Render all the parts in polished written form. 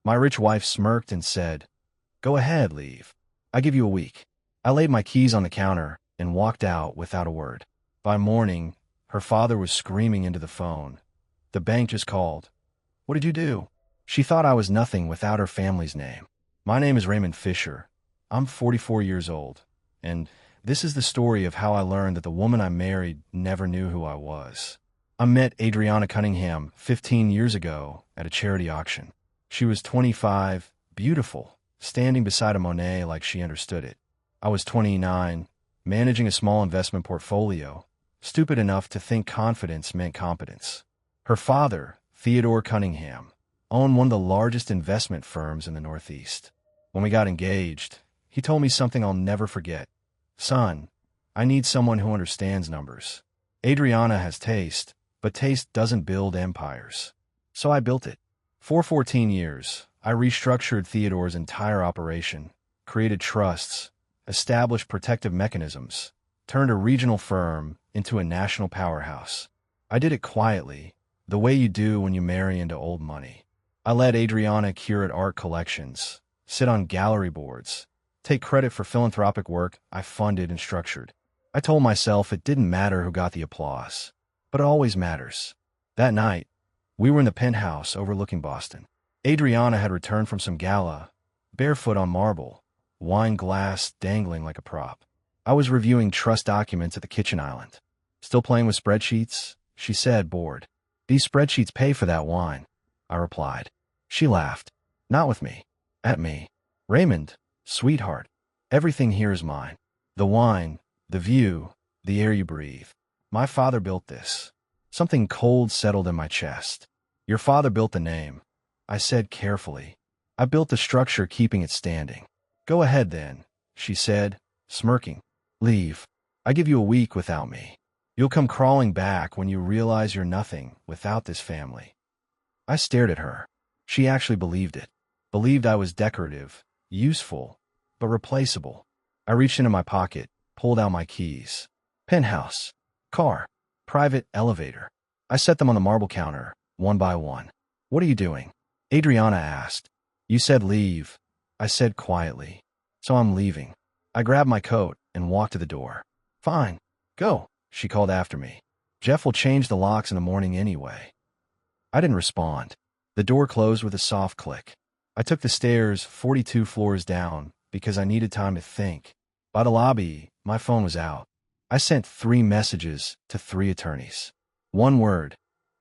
My rich wife smirked and said, "Go ahead, leave. I give you a week." I laid my keys on the counter and walked out without a word. By morning, her father was screaming into the phone. "The bank just called." "What did you do?" She thought I was nothing without her family's name. "My name is Raymond Fisher. I'm 44 years old, and this is the story of how I learned that the woman I married never knew who I was." I met Adriana Cunningham 15 years ago at a charity auction. She was 25, beautiful, standing beside a Monet like she understood it. I was 29, managing a small investment portfolio, stupid enough to think confidence meant competence. Her father, Theodore Cunningham, owned one of the largest investment firms in the Northeast. When we got engaged, he told me something I'll never forget. "Son, I need someone who understands numbers. Adriana has taste, but taste doesn't build empires." So I built it. For 14 years, I restructured Theodore's entire operation, created trusts, established protective mechanisms, turned a regional firm into a national powerhouse. I did it quietly, the way you do when you marry into old money. I let Adriana curate art collections, sit on gallery boards, take credit for philanthropic work I funded and structured. I told myself it didn't matter who got the applause, but it always matters. That night, we were in the penthouse overlooking Boston. Adriana had returned from some gala, barefoot on marble, wine glass dangling like a prop. I was reviewing trust documents at the kitchen island. "Still playing with spreadsheets?" she said, bored. "These spreadsheets pay for that wine," I replied. She laughed. "Not with me. At me. Raymond, sweetheart, everything here is mine. The wine, the view, the air you breathe. My father built this." Something cold settled in my chest. "Your father built the name," I said carefully. "I built the structure keeping it standing." "Go ahead then," she said, smirking. "Leave. I give you a week without me. You'll come crawling back when you realize you're nothing without this family." I stared at her. She actually believed it. Believed I was decorative, useful, but replaceable. I reached into my pocket, pulled out my keys. Penthouse. Car. Private elevator. I set them on the marble counter, one by one. "What are you doing?" Adriana asked. "You said leave," I said quietly. "So I'm leaving." I grabbed my coat and walked to the door. "Fine. Go," she called after me. "Jeff will change the locks in the morning anyway." I didn't respond. The door closed with a soft click. I took the stairs 42 floors down because I needed time to think. By the lobby, my phone was out. I sent 3 messages to 3 attorneys. One word: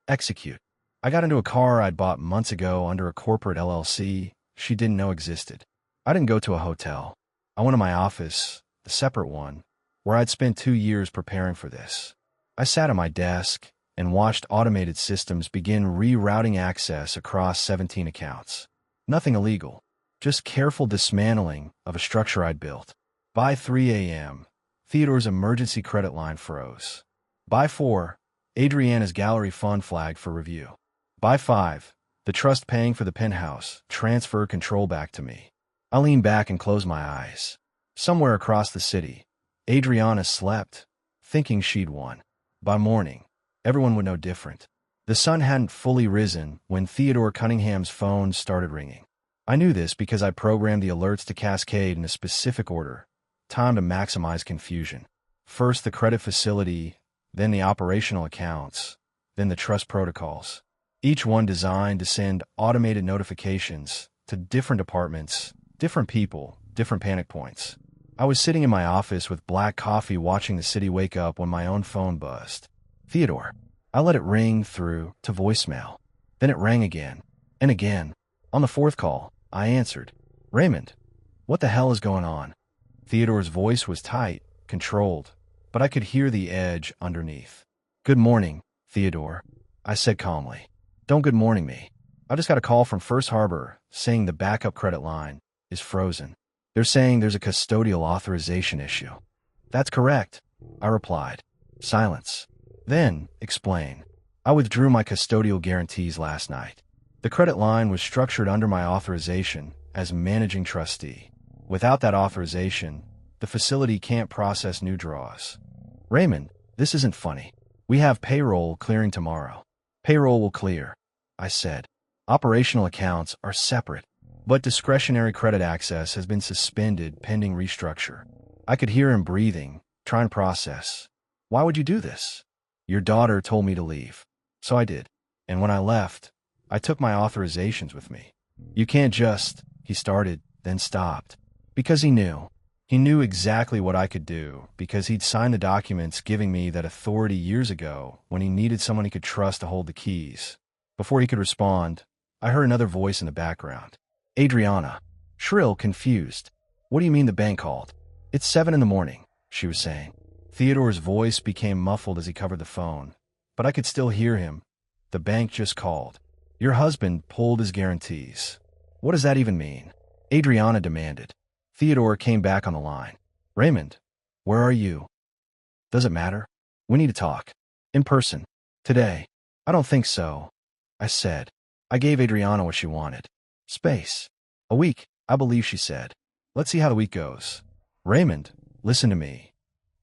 execute. I got into a car I'd bought months ago under a corporate LLC she didn't know existed. I didn't go to a hotel. I went to my office, the separate one, where I'd spent 2 years preparing for this. I sat at my desk and watched automated systems begin rerouting access across 17 accounts. Nothing illegal, just careful dismantling of a structure I'd built. By 3 a.m., Theodore's emergency credit line froze. By 4, Adriana's gallery fund flagged for review. By 5, the trust paying for the penthouse transferred control back to me. I leaned back and closed my eyes. Somewhere across the city, Adriana slept, thinking she'd won. By morning, everyone would know different. The sun hadn't fully risen when Theodore Cunningham's phone started ringing. I knew this because I programmed the alerts to cascade in a specific order, timed to maximize confusion. First the credit facility, then the operational accounts, then the trust protocols. Each one designed to send automated notifications to different departments, different people, different panic points. I was sitting in my office with black coffee watching the city wake up when my own phone buzzed. "Theodore." I let it ring through to voicemail. Then it rang again, and again. On the 4th call, I answered. "Raymond, what the hell is going on?" Theodore's voice was tight, controlled, but I could hear the edge underneath. "Good morning, Theodore," I said calmly. "Don't good morning me. I just got a call from First Harbor saying the backup credit line is frozen. They're saying there's a custodial authorization issue." "That's correct," I replied. Silence. "Then, explain." "I withdrew my custodial guarantees last night. The credit line was structured under my authorization as managing trustee. Without that authorization, the facility can't process new draws." "Raymond, this isn't funny. We have payroll clearing tomorrow." "Payroll will clear," I said. "Operational accounts are separate. but discretionary credit access has been suspended pending restructure. I could hear him breathing, trying to process. Why would you do this? Your daughter told me to leave. So I did. And when I left, I took my authorizations with me. You can't just, he started, then stopped. Because he knew. He knew exactly what I could do, because he'd signed the documents giving me that authority years ago when he needed someone he could trust to hold the keys. Before he could respond, I heard another voice in the background. Adriana. Shrill, confused. What do you mean the bank called? It's 7 in the morning, she was saying. Theodore's voice became muffled as he covered the phone, but I could still hear him. The bank just called. Your husband pulled his guarantees. What does that even mean? Adriana demanded. Theodore came back on the line. Raymond, where are you? Does it matter? We need to talk. In person. Today. I don't think so, I said. I gave Adriana what she wanted. Space. A week, I believe she said. Let's see how the week goes. Raymond, listen to me.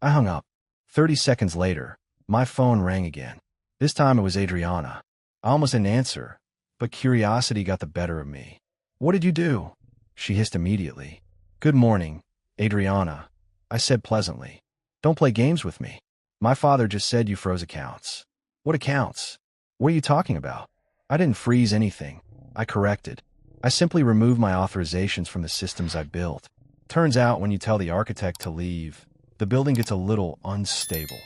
I hung up. 30 seconds later, my phone rang again. This time it was Adriana. I almost didn't answer, but curiosity got the better of me. What did you do? She hissed immediately. Good morning, Adriana, I said pleasantly. Don't play games with me. My father just said you froze accounts. What accounts? What are you talking about? I didn't freeze anything, I corrected. I simply removed my authorizations from the systems I built. Turns out when you tell the architect to leave, the building gets a little unstable.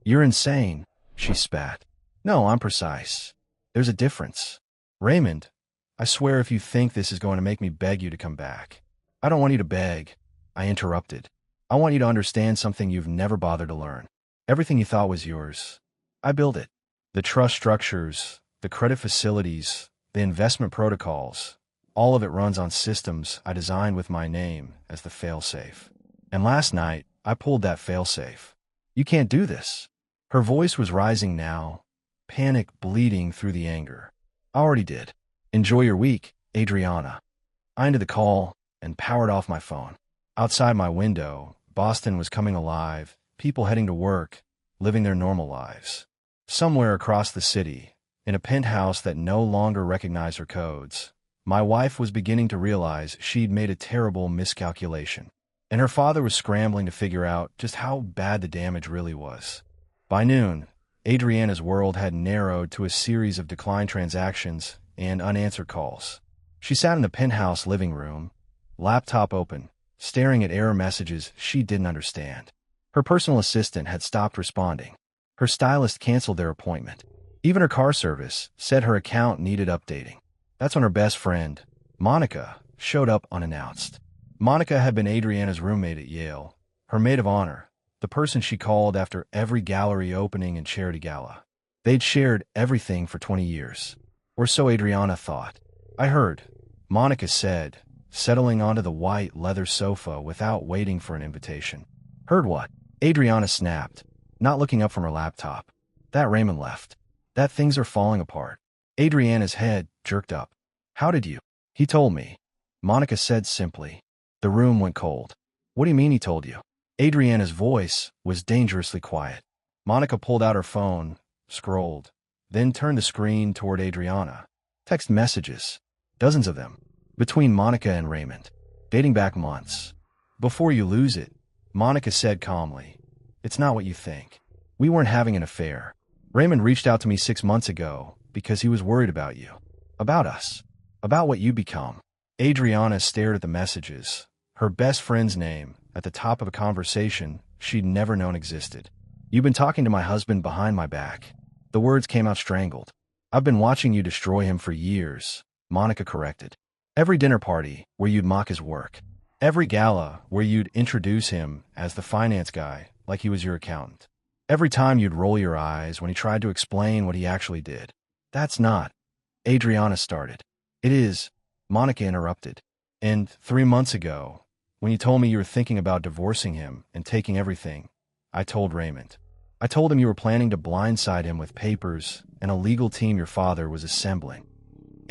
You're insane, she spat. No, I'm precise. There's a difference. Raymond, I swear if you think this is going to make me beg you to come back. I don't want you to beg, I interrupted. I want you to understand something you've never bothered to learn. Everything you thought was yours. I built it. The trust structures, the credit facilities, the investment protocols, all of it runs on systems I designed with my name as the failsafe. And last night, I pulled that failsafe. You can't do this. Her voice was rising now, panic bleeding through the anger. I already did. Enjoy your week, Adriana. I ended the call and powered off my phone. Outside my window, Boston was coming alive, people heading to work, living their normal lives. Somewhere across the city, in a penthouse that no longer recognized her codes, my wife was beginning to realize she'd made a terrible miscalculation, and her father was scrambling to figure out just how bad the damage really was. By noon, Adriana's world had narrowed to a series of declined transactions and unanswered calls. She sat in the penthouse living room, laptop open, staring at error messages she didn't understand. Her personal assistant had stopped responding. Her stylist canceled their appointment. Even her car service said her account needed updating. That's when her best friend, Monica, showed up unannounced. Monica had been Adriana's roommate at Yale, her maid of honor, the person she called after every gallery opening and charity gala. They'd shared everything for 20 years. Or so Adriana thought. I heard, Monica said, settling onto the white leather sofa without waiting for an invitation. Heard what? Adriana snapped, not looking up from her laptop. That Raymond left. That things are falling apart. Adriana's head jerked up. How did you? He told me. Monica said simply. The room went cold. What do you mean he told you? Adriana's voice was dangerously quiet. Monica pulled out her phone, scrolled, then turned the screen toward Adriana. Text messages. Dozens of them. Between Monica and Raymond. Dating back months. Before you lose it, Monica said calmly. It's not what you think. We weren't having an affair. Raymond reached out to me 6 months ago because he was worried about you. About us. About what you become. Adriana stared at the messages, her best friend's name, at the top of a conversation she'd never known existed. You've been talking to my husband behind my back. The words came out strangled. I've been watching you destroy him for years, Monica corrected. Every dinner party where you'd mock his work. Every gala where you'd introduce him as the finance guy like he was your accountant. Every time you'd roll your eyes when he tried to explain what he actually did. That's not. Adriana started. It is, Monica interrupted. And 3 months ago, when you told me you were thinking about divorcing him and taking everything, I told Raymond. I told him you were planning to blindside him with papers and a legal team your father was assembling.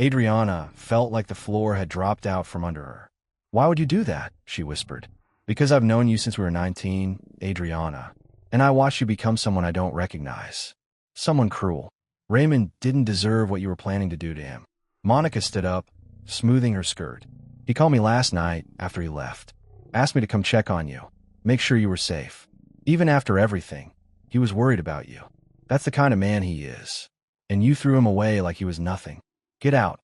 Adriana felt like the floor had dropped out from under her. Why would you do that? She whispered. Because I've known you since we were 19, Adriana, and I watched you become someone I don't recognize. Someone cruel. Raymond didn't deserve what you were planning to do to him. Monica stood up, smoothing her skirt. He called me last night after he left. Asked me to come check on you. Make sure you were safe. Even after everything, he was worried about you. That's the kind of man he is. And you threw him away like he was nothing. Get out,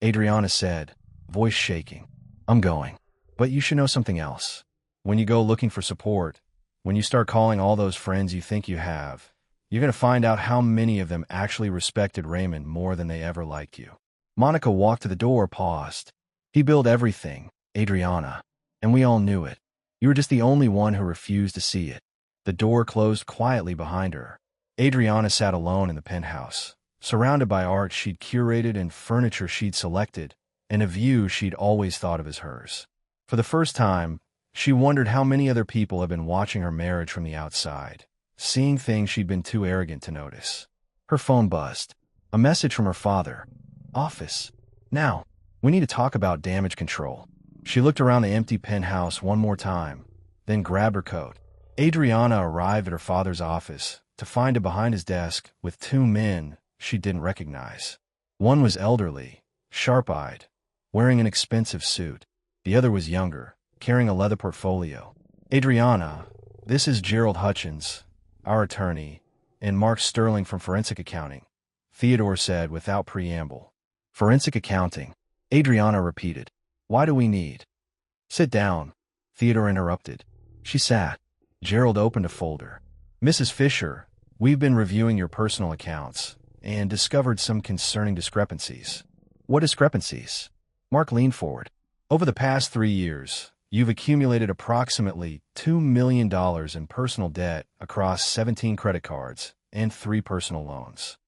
Adriana said, voice shaking. I'm going. But you should know something else. When you go looking for support, when you start calling all those friends you think you have, you're going to find out how many of them actually respected Raymond more than they ever liked you. Monica walked to the door, paused. He built everything, Adriana, and we all knew it. You were just the only one who refused to see it. The door closed quietly behind her. Adriana sat alone in the penthouse, surrounded by art she'd curated and furniture she'd selected, and a view she'd always thought of as hers. For the first time, she wondered how many other people had been watching her marriage from the outside, seeing things she'd been too arrogant to notice. Her phone buzzed. A message from her father. Office. Now, we need to talk about damage control. She looked around the empty penthouse one more time, then grabbed her coat. Adriana arrived at her father's office to find him behind his desk with two men she didn't recognize. One was elderly, sharp-eyed, wearing an expensive suit. The other was younger, carrying a leather portfolio. Adriana, this is Gerald Hutchins, our attorney, and Mark Sterling from Forensic Accounting, Theodore said without preamble. Forensic Accounting, Adriana repeated. Why do we need? Sit down, Theodore interrupted. She sat. Gerald opened a folder. Mrs. Fisher, we've been reviewing your personal accounts and discovered some concerning discrepancies. What discrepancies? Mark leaned forward. Over the past 3 years, you've accumulated approximately $2 million in personal debt across 17 credit cards and 3 personal loans.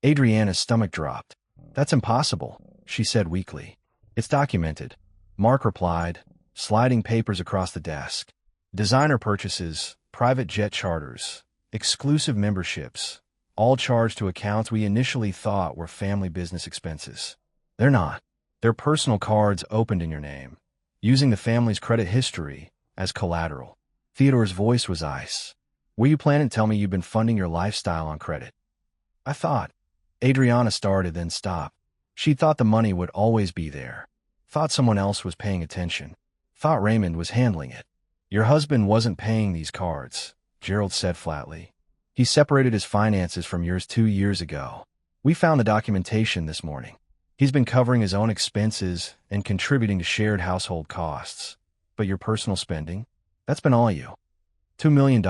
Adriana's stomach dropped. That's impossible, she said weakly. It's documented, Mark replied, sliding papers across the desk. Designer purchases, private jet charters, exclusive memberships, all charged to accounts we initially thought were family business expenses. They're not. They're personal cards opened in your name, using the family's credit history as collateral. Theodore's voice was ice. Were you planning to tell me you've been funding your lifestyle on credit? I thought. Adriana started, then stopped. She thought the money would always be there. Thought someone else was paying attention. Thought Raymond was handling it. Your husband wasn't paying these cards, Gerald said flatly. He separated his finances from yours 2 years ago. We found the documentation this morning. He's been covering his own expenses and contributing to shared household costs. But your personal spending? That's been all you. $2 million,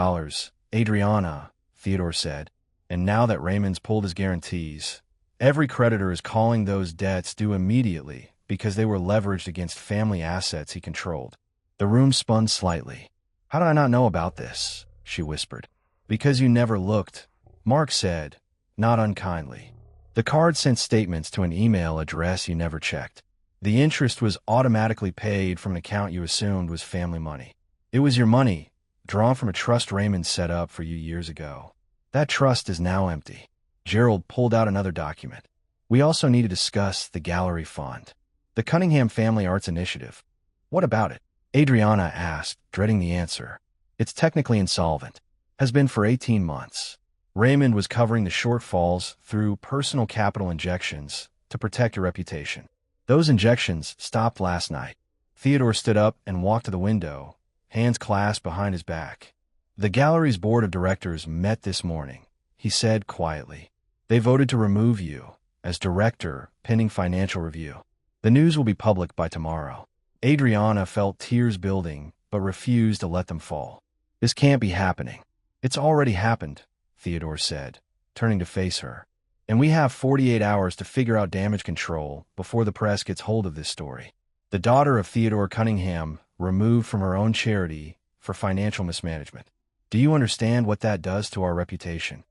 Adriana, Theodore said. And now that Raymond's pulled his guarantees, every creditor is calling those debts due immediately because they were leveraged against family assets he controlled. The room spun slightly. How did I not know about this? She whispered. Because you never looked, Mark said, not unkindly. The card sent statements to an email address you never checked. The interest was automatically paid from an account you assumed was family money. It was your money, drawn from a trust Raymond set up for you years ago. That trust is now empty. Gerald pulled out another document. We also need to discuss the gallery fund. The Cunningham Family Arts Initiative. What about it? Adriana asked, dreading the answer. It's technically insolvent. Has been for 18 months. Raymond was covering the shortfalls through personal capital injections to protect your reputation. Those injections stopped last night. Theodore stood up and walked to the window, hands clasped behind his back. The gallery's board of directors met this morning, he said quietly. They voted to remove you as director pending financial review. The news will be public by tomorrow. Adriana felt tears building, but refused to let them fall. This can't be happening. It's already happened, Theodore said, turning to face her. And we have 48 hours to figure out damage control before the press gets hold of this story. The daughter of Theodore Cunningham removed from her own charity for financial mismanagement. Do you understand what that does to our reputation?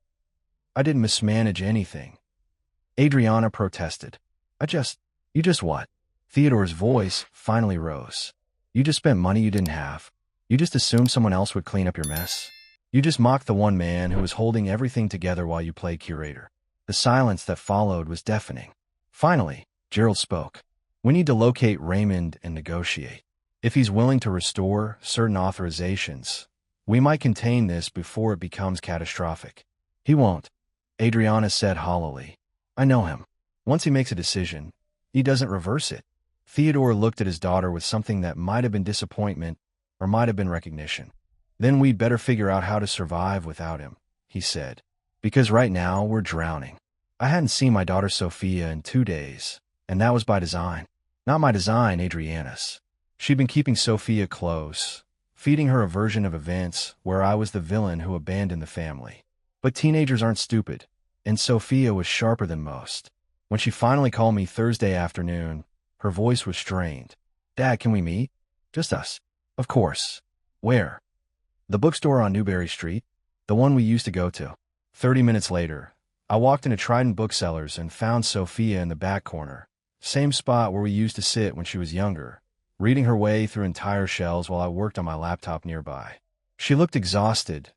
I didn't mismanage anything. Adriana protested. You just what? Theodore's voice finally rose. You just spent money you didn't have. You just assumed someone else would clean up your mess. You just mocked the one man who was holding everything together while you played curator. The silence that followed was deafening. Finally, Gerald spoke. We need to locate Raymond and negotiate. If he's willing to restore certain authorizations, we might contain this before it becomes catastrophic. He won't, Adriana said hollowly. I know him. Once he makes a decision, he doesn't reverse it. Theodore looked at his daughter with something that might have been disappointment or might have been recognition. Then we'd better figure out how to survive without him, he said. Because right now we're drowning. I hadn't seen my daughter Sophia in 2 days, and that was by design. Not my design, Adriana's. She'd been keeping Sophia close, feeding her a version of events where I was the villain who abandoned the family. But teenagers aren't stupid, and Sophia was sharper than most. When she finally called me Thursday afternoon, her voice was strained. Dad, can we meet? Just us. Of course. Where? The bookstore on Newberry Street, the one we used to go to. 30 minutes later, I walked into Trident Booksellers and found Sophia in the back corner, same spot where we used to sit when she was younger, reading her way through entire shelves while I worked on my laptop nearby. She looked exhausted,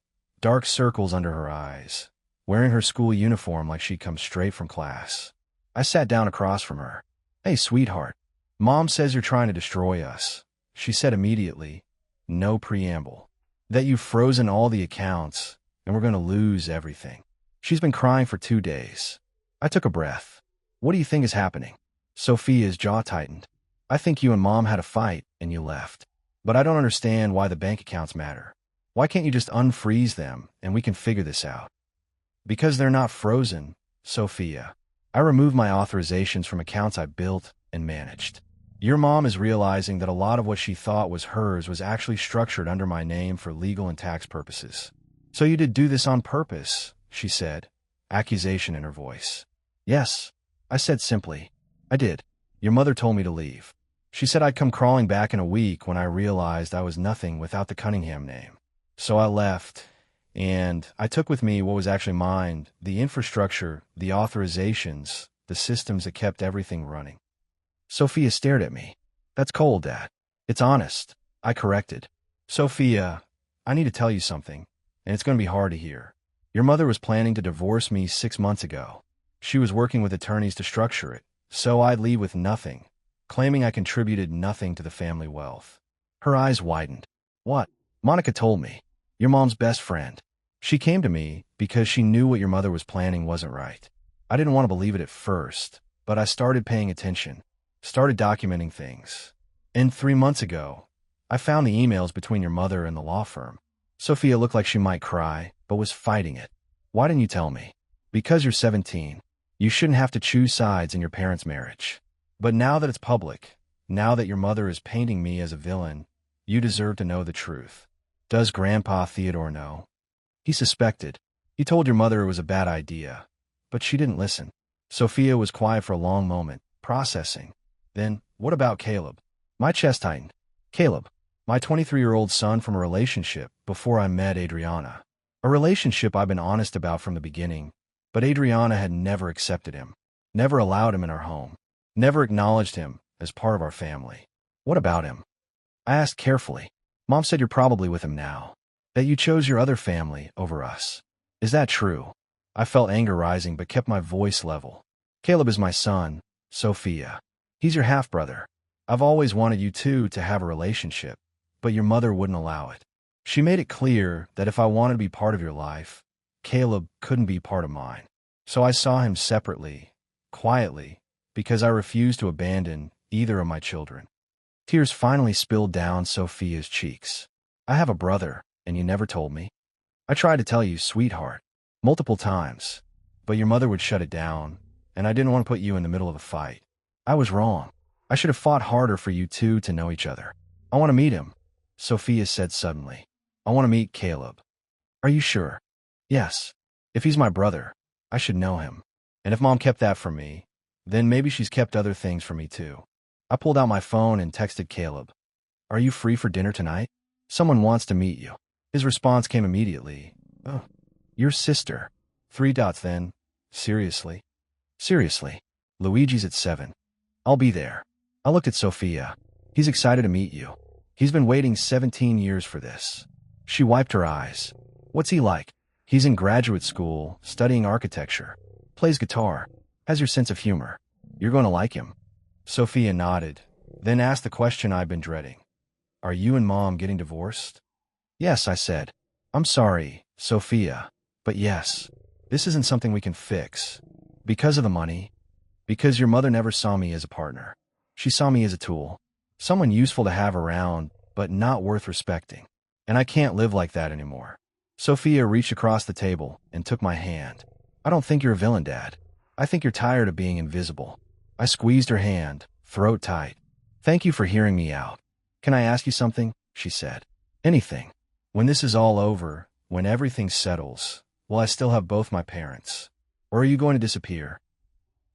dark circles under her eyes, wearing her school uniform like she'd come straight from class. I sat down across from her. Hey, sweetheart. Mom says you're trying to destroy us, she said immediately, no preamble. That you've frozen all the accounts, and we're going to lose everything. She's been crying for 2 days. I took a breath. What do you think is happening? Sophia's jaw tightened. I think you and Mom had a fight, and you left. But I don't understand why the bank accounts matter. Why can't you just unfreeze them, and we can figure this out? Because they're not frozen, Sophia. I removed my authorizations from accounts I built and managed. Your mom is realizing that a lot of what she thought was hers was actually structured under my name for legal and tax purposes. So you did do this on purpose, she said, accusation in her voice. Yes, I said simply. I did. Your mother told me to leave. She said I'd come crawling back in a week when I realized I was nothing without the Cunningham name. So I left, and I took with me what was actually mine, the infrastructure, the authorizations, the systems that kept everything running. Sophia stared at me. That's cold, Dad. It's honest. I corrected. Sophia, I need to tell you something, and it's going to be hard to hear. Your mother was planning to divorce me 6 months ago. She was working with attorneys to structure it, so I'd leave with nothing, claiming I contributed nothing to the family wealth. Her eyes widened. What? Monica told me. Your mom's best friend. She came to me because she knew what your mother was planning wasn't right. I didn't want to believe it at first, but I started paying attention. Started documenting things. And 3 months ago, I found the emails between your mother and the law firm. Sophia looked like she might cry, but was fighting it. Why didn't you tell me? Because you're 17. You shouldn't have to choose sides in your parents' marriage. But now that it's public, now that your mother is painting me as a villain, you deserve to know the truth. Does Grandpa Theodore know? He suspected. He told your mother it was a bad idea, but she didn't listen. Sophia was quiet for a long moment, processing. Then, what about Caleb? My chest tightened. Caleb, my 23-year-old son from a relationship before I met Adriana. A relationship I've been honest about from the beginning, but Adriana had never accepted him, never allowed him in our home, never acknowledged him as part of our family. What about him? I asked carefully. Mom said you're probably with him now, that you chose your other family over us. Is that true? I felt anger rising but kept my voice level. Caleb is my son, Sophia. He's your half-brother. I've always wanted you two to have a relationship, but your mother wouldn't allow it. She made it clear that if I wanted to be part of your life, Caleb couldn't be part of mine. So I saw him separately, quietly, because I refused to abandon either of my children. Tears finally spilled down Sophia's cheeks. I have a brother, and you never told me. I tried to tell you, sweetheart, multiple times, but your mother would shut it down, and I didn't want to put you in the middle of a fight. I was wrong. I should have fought harder for you two to know each other. I want to meet him, Sophia said suddenly. I want to meet Caleb. Are you sure? Yes. If he's my brother, I should know him. And if Mom kept that from me, then maybe she's kept other things from me too. I pulled out my phone and texted Caleb. Are you free for dinner tonight? Someone wants to meet you. His response came immediately. Oh, your sister. 3 dots then. Seriously? Seriously. Luigi's at 7. I'll be there. I looked at Sophia. He's excited to meet you. He's been waiting 17 years for this. She wiped her eyes. What's he like? He's in graduate school, studying architecture. Plays guitar. Has your sense of humor. You're going to like him. Sophia nodded, then asked the question I've been dreading. Are you and Mom getting divorced? Yes, I said. I'm sorry, Sophia, but yes. This isn't something we can fix. Because of the money. Because your mother never saw me as a partner. She saw me as a tool. Someone useful to have around, but not worth respecting. And I can't live like that anymore. Sophia reached across the table and took my hand. I don't think you're a villain, Dad. I think you're tired of being invisible. I squeezed her hand, throat tight. Thank you for hearing me out. Can I ask you something? She said. Anything. When this is all over, when everything settles, will I still have both my parents? Or are you going to disappear?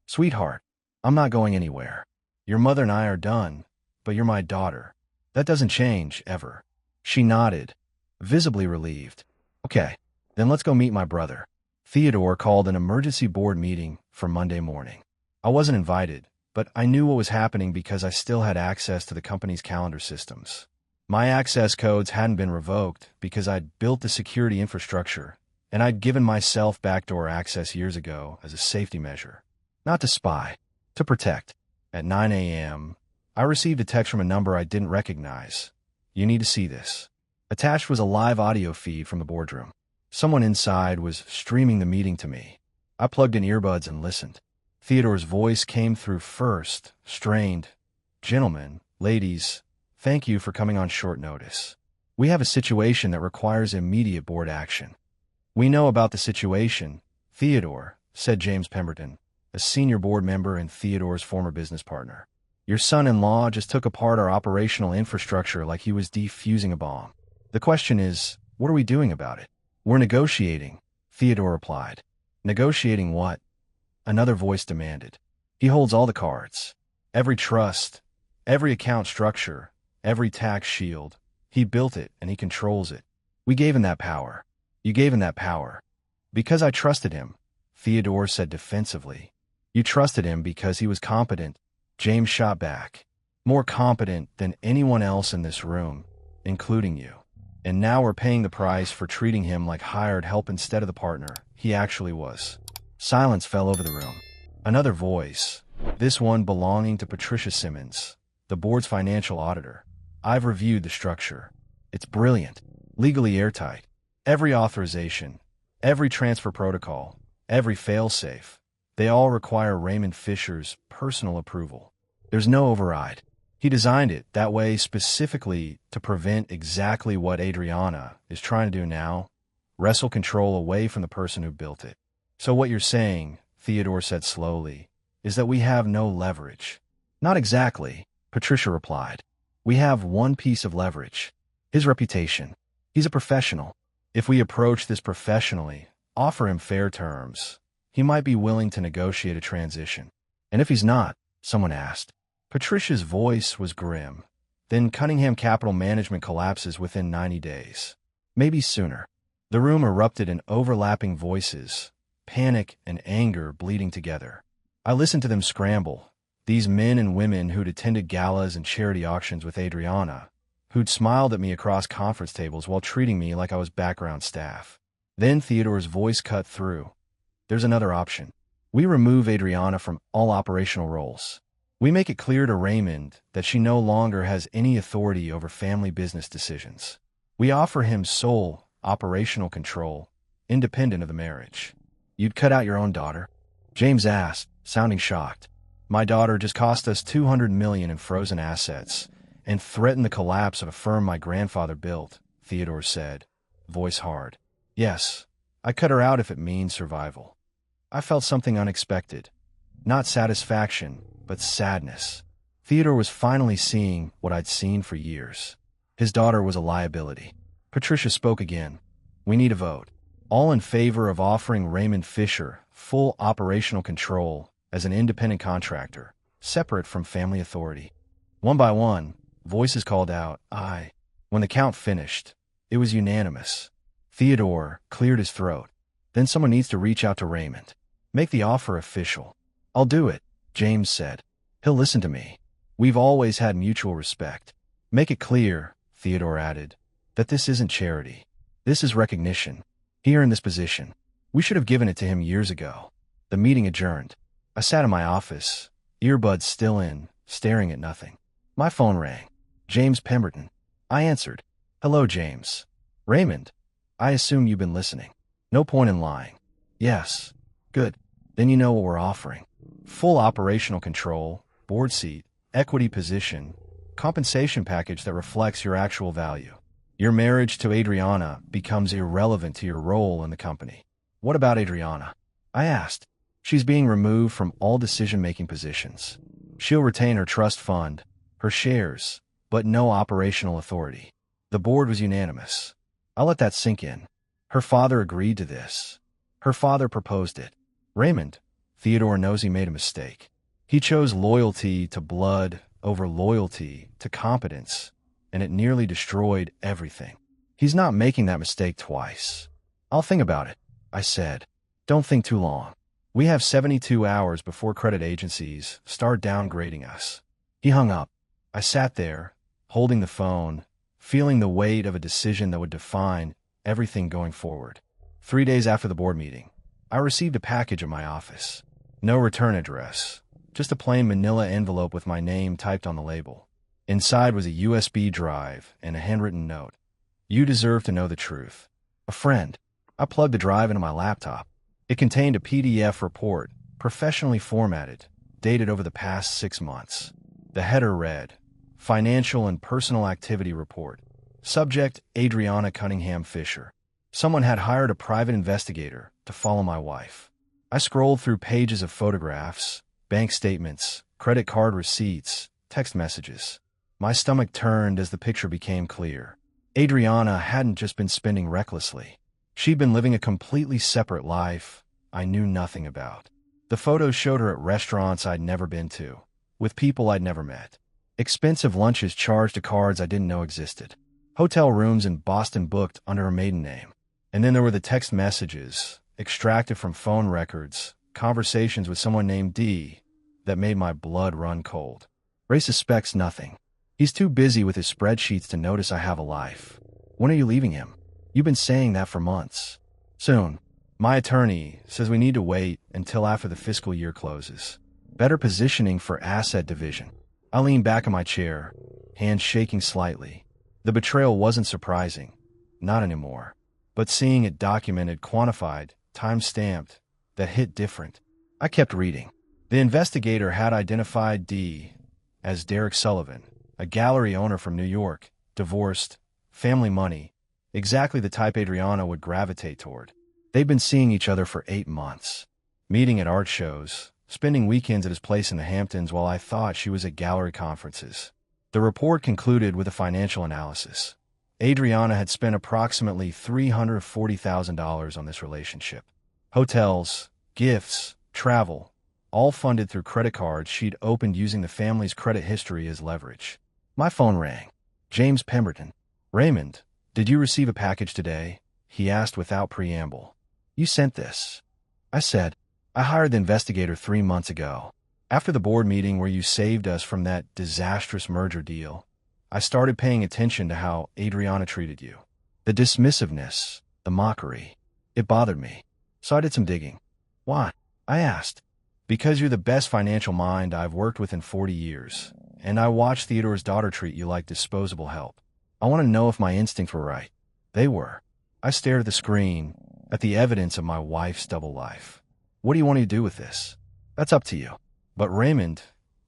Sweetheart, I'm not going anywhere. Your mother and I are done, but you're my daughter. That doesn't change, ever. She nodded, visibly relieved. Okay, then let's go meet my brother. Theodore called an emergency board meeting for Monday morning. I wasn't invited, but I knew what was happening because I still had access to the company's calendar systems. My access codes hadn't been revoked because I'd built the security infrastructure, and I'd given myself backdoor access years ago as a safety measure. Not to spy, to protect. At 9 a.m., I received a text from a number I didn't recognize. You need to see this. Attached was a live audio feed from the boardroom. Someone inside was streaming the meeting to me. I plugged in earbuds and listened. Theodore's voice came through first, strained. Gentlemen, ladies, thank you for coming on short notice. We have a situation that requires immediate board action. We know about the situation, Theodore, said James Pemberton, a senior board member and Theodore's former business partner. Your son-in-law just took apart our operational infrastructure like he was defusing a bomb. The question is, what are we doing about it? We're negotiating, Theodore replied. Negotiating what? Another voice demanded. He holds all the cards. Every trust, every account structure, every tax shield. He built it and he controls it. We gave him that power. You gave him that power. Because I trusted him, Theodore said defensively. You trusted him because he was competent, James shot back. More competent than anyone else in this room, including you. And now we're paying the price for treating him like hired help instead of the partner he actually was. Silence fell over the room. Another voice, this one belonging to Patricia Simmons, the board's financial auditor. I've reviewed the structure. It's brilliant, legally airtight. Every authorization, every transfer protocol, every failsafe, they all require Raymond Fisher's personal approval. There's no override. He designed it that way specifically to prevent exactly what Adriana is trying to do now, wrestle control away from the person who built it. So what you're saying, Theodore said slowly, is that we have no leverage. Not exactly, Patricia replied. We have one piece of leverage. His reputation. He's a professional. If we approach this professionally, offer him fair terms, he might be willing to negotiate a transition. And if he's not, someone asked. Patricia's voice was grim. Then Cunningham Capital Management collapses within 90 days. Maybe sooner. The room erupted in overlapping voices, panic and anger bleeding together. I listened to them scramble, these men and women who'd attended galas and charity auctions with Adriana, who'd smiled at me across conference tables while treating me like I was background staff. Then Theodore's voice cut through. There's another option. We remove Adriana from all operational roles. We make it clear to Raymond that she no longer has any authority over family business decisions. We offer him sole operational control, independent of the marriage. You'd cut out your own daughter? James asked, sounding shocked. My daughter just cost us $200 million in frozen assets and threatened the collapse of a firm my grandfather built, Theodore said, voice hard. Yes, I cut her out if it means survival. I felt something unexpected. Not satisfaction, but sadness. Theodore was finally seeing what I'd seen for years. His daughter was a liability. Patricia spoke again. We need a vote. All in favor of offering Raymond Fisher full operational control as an independent contractor, separate from family authority. One by one, voices called out, aye. When the count finished, it was unanimous. Theodore cleared his throat. Then someone needs to reach out to Raymond. Make the offer official. I'll do it, James said. He'll listen to me. We've always had mutual respect. Make it clear, Theodore added, that this isn't charity. This is recognition. Here in this position. We should have given it to him years ago. The meeting adjourned. I sat in my office, earbuds still in, staring at nothing. My phone rang. James Pemberton. I answered. Hello, James. Raymond. I assume you've been listening. No point in lying. Yes. Good. Then you know what we're offering. Full operational control, board seat, equity position, compensation package that reflects your actual value. Your marriage to Adriana becomes irrelevant to your role in the company. What about Adriana? I asked. She's being removed from all decision-making positions. She'll retain her trust fund, her shares, but no operational authority. The board was unanimous. I'll let that sink in. Her father agreed to this. Her father proposed it. Raymond, Theodore knows he made a mistake. He chose loyalty to blood over loyalty to competence, and it nearly destroyed everything. He's not making that mistake twice. I'll think about it, I said. Don't think too long. We have 72 hours before credit agencies start downgrading us. He hung up. I sat there, holding the phone, feeling the weight of a decision that would define everything going forward. 3 days after the board meeting, I received a package at my office. No return address, just a plain manila envelope with my name typed on the label. Inside was a USB drive and a handwritten note. You deserve to know the truth. A friend. I plugged the drive into my laptop. It contained a PDF report, professionally formatted, dated over the past 6 months. The header read, Financial and Personal Activity Report. Subject, Adriana Cunningham Fisher. Someone had hired a private investigator to follow my wife. I scrolled through pages of photographs, bank statements, credit card receipts, text messages. My stomach turned as the picture became clear. Adriana hadn't just been spending recklessly. She'd been living a completely separate life I knew nothing about. The photos showed her at restaurants I'd never been to, with people I'd never met. Expensive lunches charged to cards I didn't know existed. Hotel rooms in Boston booked under her maiden name. And then there were the text messages, extracted from phone records, conversations with someone named D, that made my blood run cold. Ray suspects nothing. He's too busy with his spreadsheets to notice I have a life. When are you leaving him? You've been saying that for months. Soon. My attorney says we need to wait until after the fiscal year closes. Better positioning for asset division. I leaned back in my chair, hands shaking slightly. The betrayal wasn't surprising. Not anymore. But seeing it documented, quantified, time-stamped, that hit different. I kept reading. The investigator had identified D as Derek Sullivan, a gallery owner from New York, divorced, family money, exactly the type Adriana would gravitate toward. They'd been seeing each other for 8 months, meeting at art shows, spending weekends at his place in the Hamptons while I thought she was at gallery conferences. The report concluded with a financial analysis. Adriana had spent approximately $340,000 on this relationship. Hotels, gifts, travel, all funded through credit cards she'd opened using the family's credit history as leverage. My phone rang. James Pemberton. Raymond, did you receive a package today? He asked without preamble. You sent this. I said, I hired the investigator 3 months ago. After the board meeting where you saved us from that disastrous merger deal, I started paying attention to how Adriana treated you. The dismissiveness, the mockery. It bothered me. So I did some digging. Why? I asked. Because you're the best financial mind I've worked with in 40 years, and I watched Theodore's daughter treat you like disposable help. I want to know if my instincts were right. They were. I stared at the screen, at the evidence of my wife's double life. What do you want to do with this? That's up to you. But Raymond,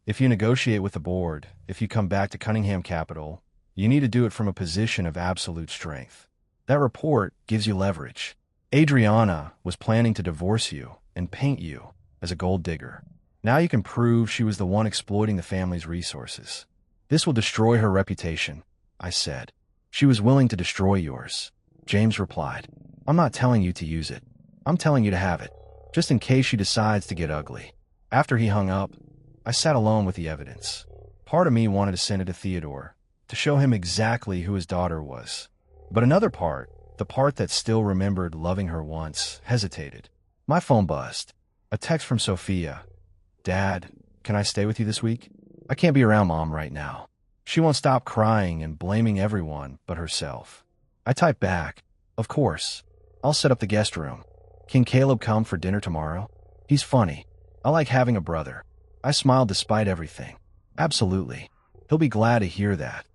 if you negotiate with the board, if you come back to Cunningham Capital, you need to do it from a position of absolute strength. That report gives you leverage. Adriana was planning to divorce you and paint you as a gold digger. Now you can prove she was the one exploiting the family's resources. This will destroy her reputation, I said. She was willing to destroy yours. James replied. I'm not telling you to use it. I'm telling you to have it, just in case she decides to get ugly. After he hung up, I sat alone with the evidence. Part of me wanted to send it to Theodore, to show him exactly who his daughter was. But another part, the part that still remembered loving her once, hesitated. My phone buzzed. A text from Sophia. Dad, can I stay with you this week? I can't be around Mom right now. She won't stop crying and blaming everyone but herself. I typed back, of course. I'll set up the guest room. Can Caleb come for dinner tomorrow? He's funny. I like having a brother. I smiled despite everything. Absolutely. He'll be glad to hear that.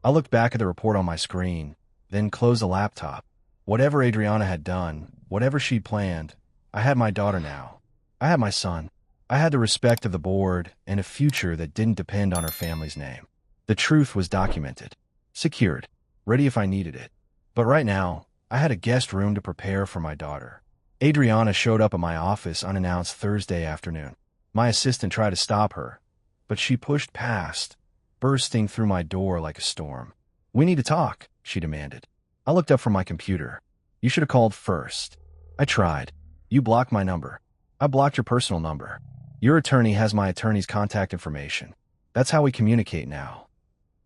I looked back at the report on my screen, then closed the laptop. Whatever Adriana had done, whatever she'd planned, I had my daughter now. I had my son. I had the respect of the board and a future that didn't depend on her family's name. The truth was documented, secured, ready if I needed it. But right now, I had a guest room to prepare for my daughter. Adriana showed up at my office unannounced Thursday afternoon. My assistant tried to stop her, but she pushed past, bursting through my door like a storm. "We need to talk," she demanded. I looked up from my computer. "You should have called first." "I tried. You blocked my number." "I blocked your personal number. Your attorney has my attorney's contact information. That's how we communicate now."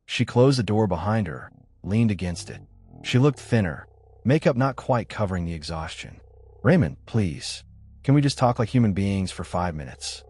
She closed the door behind her, leaned against it. She looked thinner, makeup not quite covering the exhaustion. "Raymond, please. Can we just talk like human beings for 5 minutes?"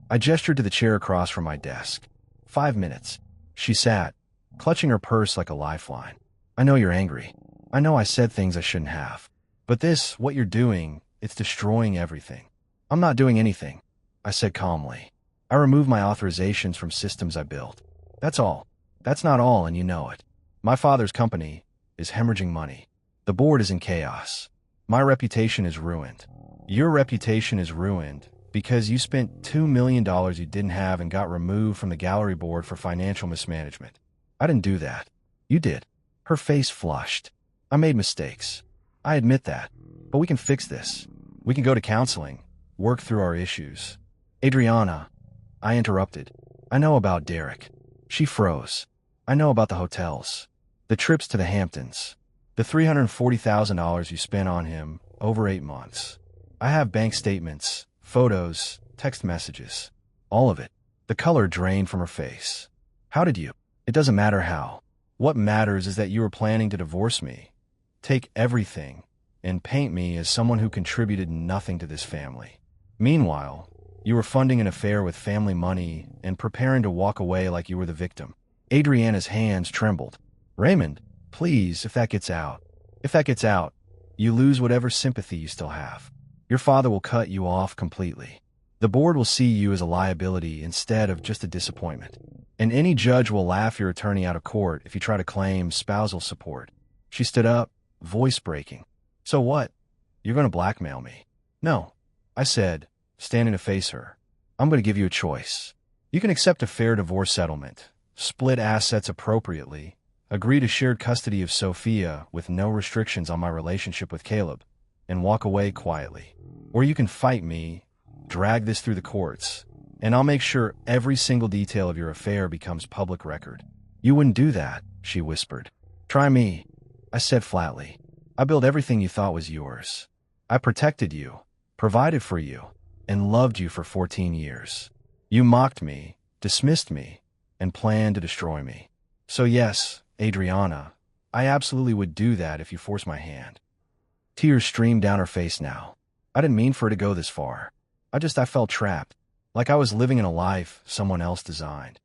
I gestured to the chair across from my desk. 5 minutes. She sat, clutching her purse like a lifeline. "I know you're angry. I know I said things I shouldn't have. But this, what you're doing, it's destroying everything." "I'm not doing anything," I said calmly. "I removed my authorizations from systems I built. That's all. That's not all, and you know it. My father's company is hemorrhaging money. The board is in chaos. My reputation is ruined. Your reputation is ruined because you spent $2 million you didn't have and got removed from the gallery board for financial mismanagement. I didn't do that. You did." Her face flushed. "I made mistakes. I admit that. But we can fix this. We can go to counseling, work through our issues." "Adriana," I interrupted. "I know about Derek." She froze. "I know about the hotels, the trips to the Hamptons, the $340,000 you spent on him over 8 months. I have bank statements, photos, text messages. All of it." The color drained from her face. "How did you?" "It doesn't matter how. What matters is that you were planning to divorce me, take everything, and paint me as someone who contributed nothing to this family. Meanwhile, you were funding an affair with family money and preparing to walk away like you were the victim." Adriana's hands trembled. "Raymond, please, if that gets out. If that gets out, you lose whatever sympathy you still have. Your father will cut you off completely. The board will see you as a liability instead of just a disappointment. And any judge will laugh your attorney out of court if you try to claim spousal support." She stood up, voice breaking. "So what? You're going to blackmail me?" "No," I said, standing to face her. "I'm going to give you a choice. You can accept a fair divorce settlement, split assets appropriately, agree to shared custody of Sophia with no restrictions on my relationship with Caleb, and walk away quietly. Or you can fight me, drag this through the courts, and I'll make sure every single detail of your affair becomes public record." "You wouldn't do that," she whispered. "Try me," I said flatly. "I built everything you thought was yours. I protected you, provided for you, and loved you for 14 years. You mocked me, dismissed me, and planned to destroy me. So yes, Adriana, I absolutely would do that if you forced my hand." Tears streamed down her face now. "I didn't mean for it to go this far. I felt trapped, like I was living in a life someone else designed."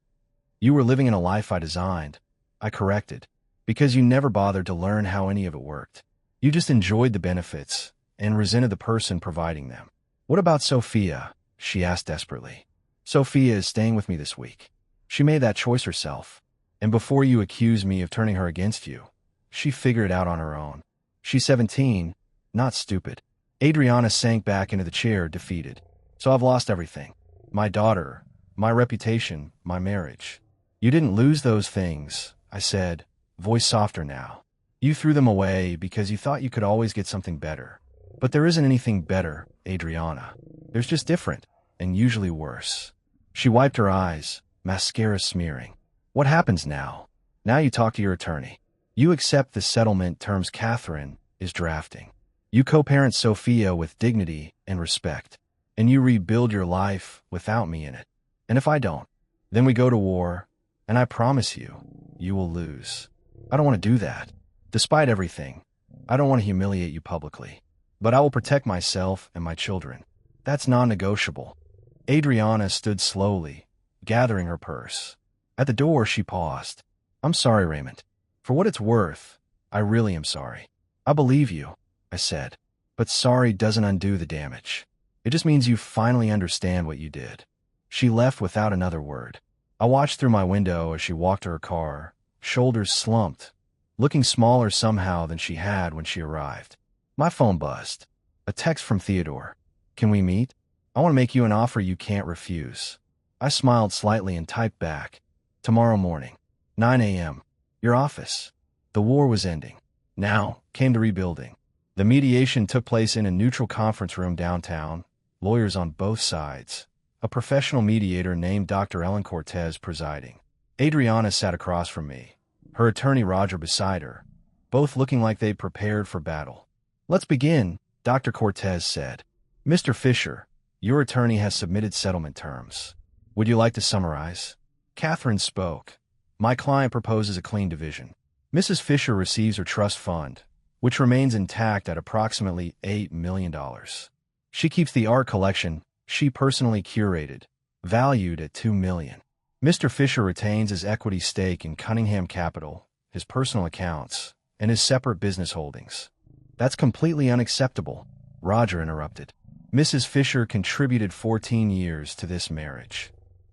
"You were living in a life I designed," I corrected, "because you never bothered to learn how any of it worked. You just enjoyed the benefits and resented the person providing them." "What about Sophia?" she asked desperately. "Sophia is staying with me this week. She made that choice herself. And before you accuse me of turning her against you, she figured it out on her own. She's 17, not stupid." Adriana sank back into the chair, defeated. "So I've lost everything. My daughter, my reputation, my marriage." "You didn't lose those things," I said, voice softer now. "You threw them away because you thought you could always get something better. But there isn't anything better, Adriana. There's just different, and usually worse." She wiped her eyes, mascara smearing. "What happens now? Now you talk to your attorney. You accept the settlement terms Catherine is drafting. You co-parent Sophia with dignity and respect. And you rebuild your life without me in it. And if I don't, then we go to war, and I promise you, you will lose. I don't want to do that. Despite everything, I don't want to humiliate you publicly. But I will protect myself and my children. That's non-negotiable." Adriana stood slowly, gathering her purse. At the door, she paused. "I'm sorry, Raymond. For what it's worth, I really am sorry." "I believe you," I said. "But sorry doesn't undo the damage. It just means you finally understand what you did." She left without another word. I watched through my window as she walked to her car, shoulders slumped, looking smaller somehow than she had when she arrived. My phone buzzed. A text from Theodore. "Can we meet?" I want to make you an offer you can't refuse. I smiled slightly and typed back. Tomorrow morning, 9 a.m. Your office. The war was ending. Now came the rebuilding. The mediation took place in a neutral conference room downtown, lawyers on both sides, a professional mediator named Dr. Ellen Cortez presiding. Adriana sat across from me, her attorney Roger beside her, both looking like they'd prepared for battle. Let's begin, Dr. Cortez said. Mr. Fisher, your attorney has submitted settlement terms. Would you like to summarize? Catherine spoke. My client proposes a clean division. Mrs. Fisher receives her trust fund, which remains intact at approximately $8 million. She keeps the art collection she personally curated, valued at $2 million. Mr. Fisher retains his equity stake in Cunningham Capital, his personal accounts, and his separate business holdings. That's completely unacceptable, Roger interrupted. Mrs. Fisher contributed 14 years to this marriage.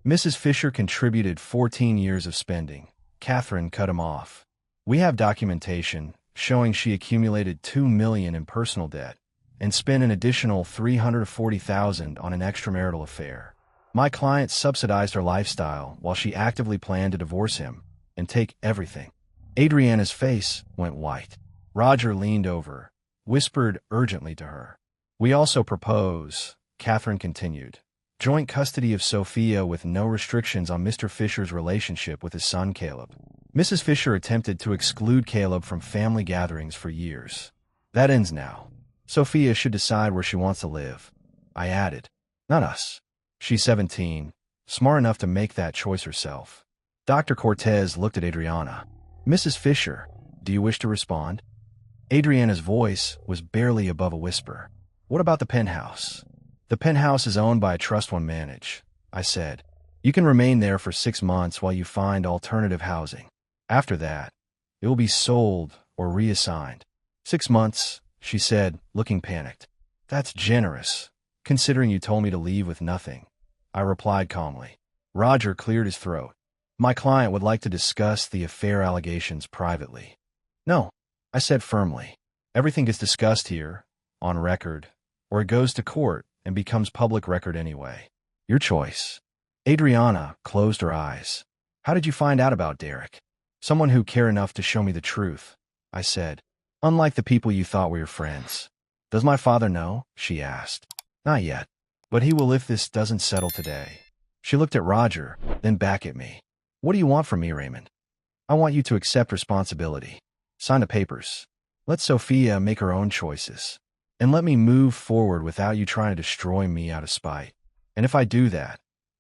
Mrs. Fisher contributed 14 years of spending. Catherine cut him off. We have documentation showing she accumulated $2 million in personal debt and spent an additional $340,000 on an extramarital affair. My client subsidized her lifestyle while she actively planned to divorce him and take everything. Adriana's face went white. Roger leaned over, whispered urgently to her. We also propose, Catherine continued, joint custody of Sophia with no restrictions on Mr. Fisher's relationship with his son Caleb. Mrs. Fisher attempted to exclude Caleb from family gatherings for years. That ends now. Sophia should decide where she wants to live. I added, not us. She's 17, smart enough to make that choice herself. Dr. Cortez looked at Adriana. Mrs. Fisher, do you wish to respond? Adriana's voice was barely above a whisper. What about the penthouse? The penthouse is owned by a trust fund managed, I said. You can remain there for 6 months while you find alternative housing. After that, it will be sold or reassigned. 6 months, she said, looking panicked. That's generous, considering you told me to leave with nothing. I replied calmly. Roger cleared his throat. My client would like to discuss the affair allegations privately. No, I said firmly. Everything gets discussed here, on record, or it goes to court and becomes public record anyway. Your choice. Adriana closed her eyes. How did you find out about Derek? Someone who cared enough to show me the truth, I said. Unlike the people you thought were your friends. Does my father know? She asked. Not yet. But he will if this doesn't settle today. She looked at Roger, then back at me. What do you want from me, Raymond? I want you to accept responsibility. Sign the papers. Let Sophia make her own choices. And let me move forward without you trying to destroy me out of spite. And if I do that,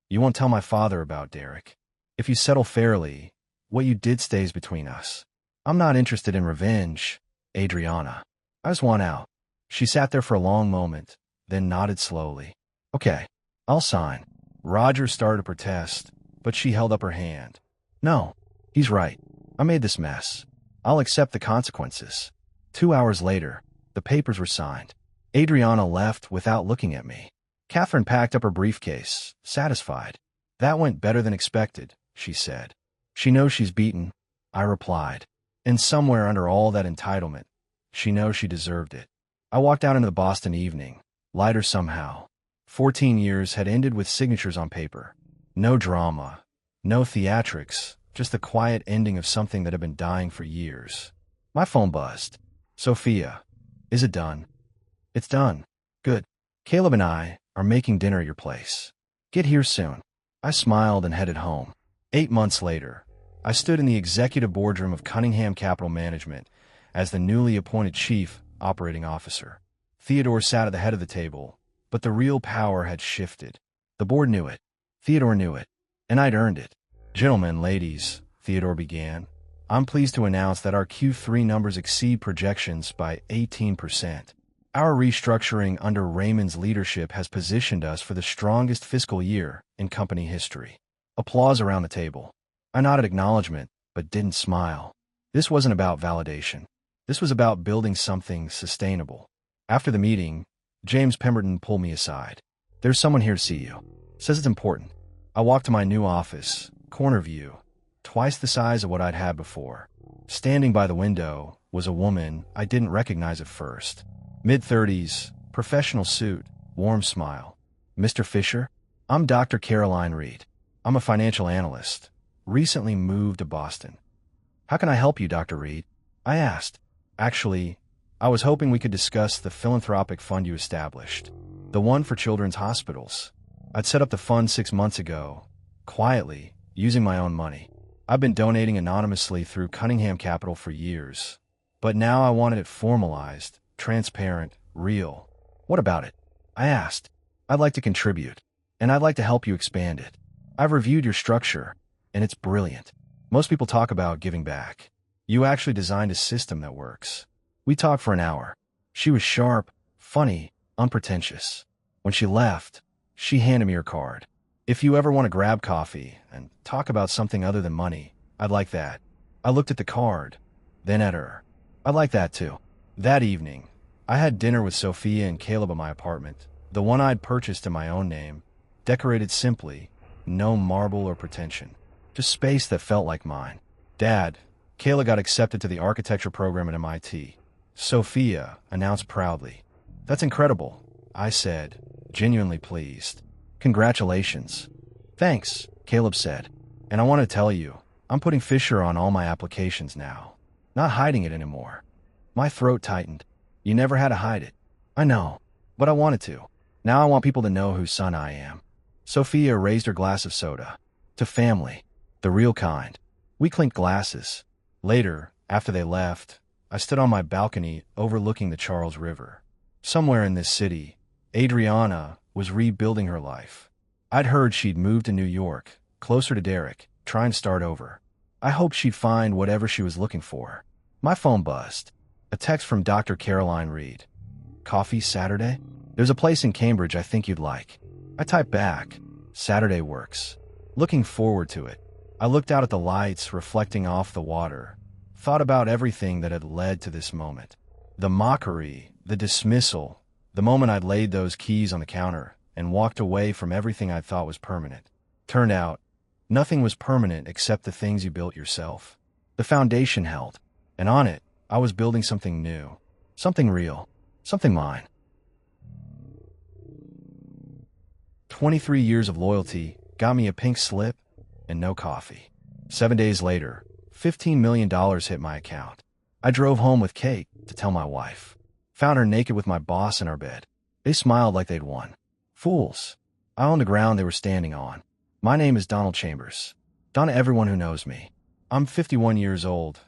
you won't tell my father about Derek. If you settle fairly, what you did stays between us. I'm not interested in revenge, Adriana. I just want out. She sat there for a long moment, then nodded slowly. Okay, I'll sign. Roger started to protest, but she held up her hand. No, he's right. I made this mess. I'll accept the consequences. 2 hours later, the papers were signed. Adriana left without looking at me. Catherine packed up her briefcase, satisfied. That went better than expected, she said. She knows she's beaten, I replied. And somewhere under all that entitlement, she knows she deserved it. I walked out into the Boston evening, lighter somehow. 14 years had ended with signatures on paper. No drama, no theatrics, just the quiet ending of something that had been dying for years. My phone buzzed. Sophia, is it done? It's done. Good. Caleb and I are making dinner at your place. Get here soon. I smiled and headed home. 8 months later, I stood in the executive boardroom of Cunningham Capital Management as the newly appointed chief operating officer. Theodore sat at the head of the table, but the real power had shifted. The board knew it. Theodore knew it. And I'd earned it. Gentlemen, ladies, Theodore began, I'm pleased to announce that our Q3 numbers exceed projections by 18%. Our restructuring under Raymond's leadership has positioned us for the strongest fiscal year in company history. Applause around the table. I nodded acknowledgement, but didn't smile. This wasn't about validation. This was about building something sustainable. After the meeting, James Pemberton pulled me aside. There's someone here to see you. Says it's important. I walked to my new office, corner view, twice the size of what I'd had before. Standing by the window was a woman I didn't recognize at first. Mid-30s, professional suit, warm smile. Mr. Fisher? I'm Dr. Caroline Reed. I'm a financial analyst. Recently moved to Boston. How can I help you, Dr. Reed? I asked. Actually, I was hoping we could discuss the philanthropic fund you established. The one for children's hospitals. I'd set up the fund 6 months ago, quietly, using my own money. I've been donating anonymously through Cunningham Capital for years. But now I wanted it formalized, transparent, real. What about it? I asked. I'd like to contribute, and I'd like to help you expand it. I've reviewed your structure, and it's brilliant. Most people talk about giving back. You actually designed a system that works. We talked for an hour. She was sharp, funny, unpretentious. When she left, she handed me her card. If you ever want to grab coffee and talk about something other than money, I'd like that. I looked at the card, then at her. I'd like that too. That evening, I had dinner with Sophia and Caleb at my apartment, the one I'd purchased in my own name, decorated simply, no marble or pretension, just space that felt like mine. Dad, Kayla got accepted to the architecture program at MIT. Sophia announced proudly. That's incredible, I said, genuinely pleased. Congratulations. Thanks, Caleb said. And I want to tell you, I'm putting Fisher on all my applications now. Not hiding it anymore. My throat tightened. You never had to hide it. I know, but I wanted to. Now I want people to know whose son I am. Sophia raised her glass of soda. To family. The real kind. We clinked glasses. Later, after they left, I stood on my balcony overlooking the Charles River. Somewhere in this city, Adriana was rebuilding her life. I'd heard she'd moved to New York, closer to Derek, trying to start over. I hoped she'd find whatever she was looking for. My phone buzzed. A text from Dr. Caroline Reed. Coffee Saturday? There's a place in Cambridge I think you'd like. I typed back. Saturday works. Looking forward to it. I looked out at the lights reflecting off the water, thought about everything that had led to this moment. The mockery, the dismissal, the moment I'd laid those keys on the counter and walked away from everything I thought was permanent. Turned out, nothing was permanent except the things you built yourself. The foundation held, and on it, I was building something new, something real, something mine. 23 years of loyalty got me a pink slip and no coffee. 7 days later, $15 million hit my account. I drove home with Kate to tell my wife. Found her naked with my boss in our bed. They smiled like they'd won. Fools. I owned the ground they were standing on. My name is Donald Chambers. Don to everyone who knows me. I'm 51 years old,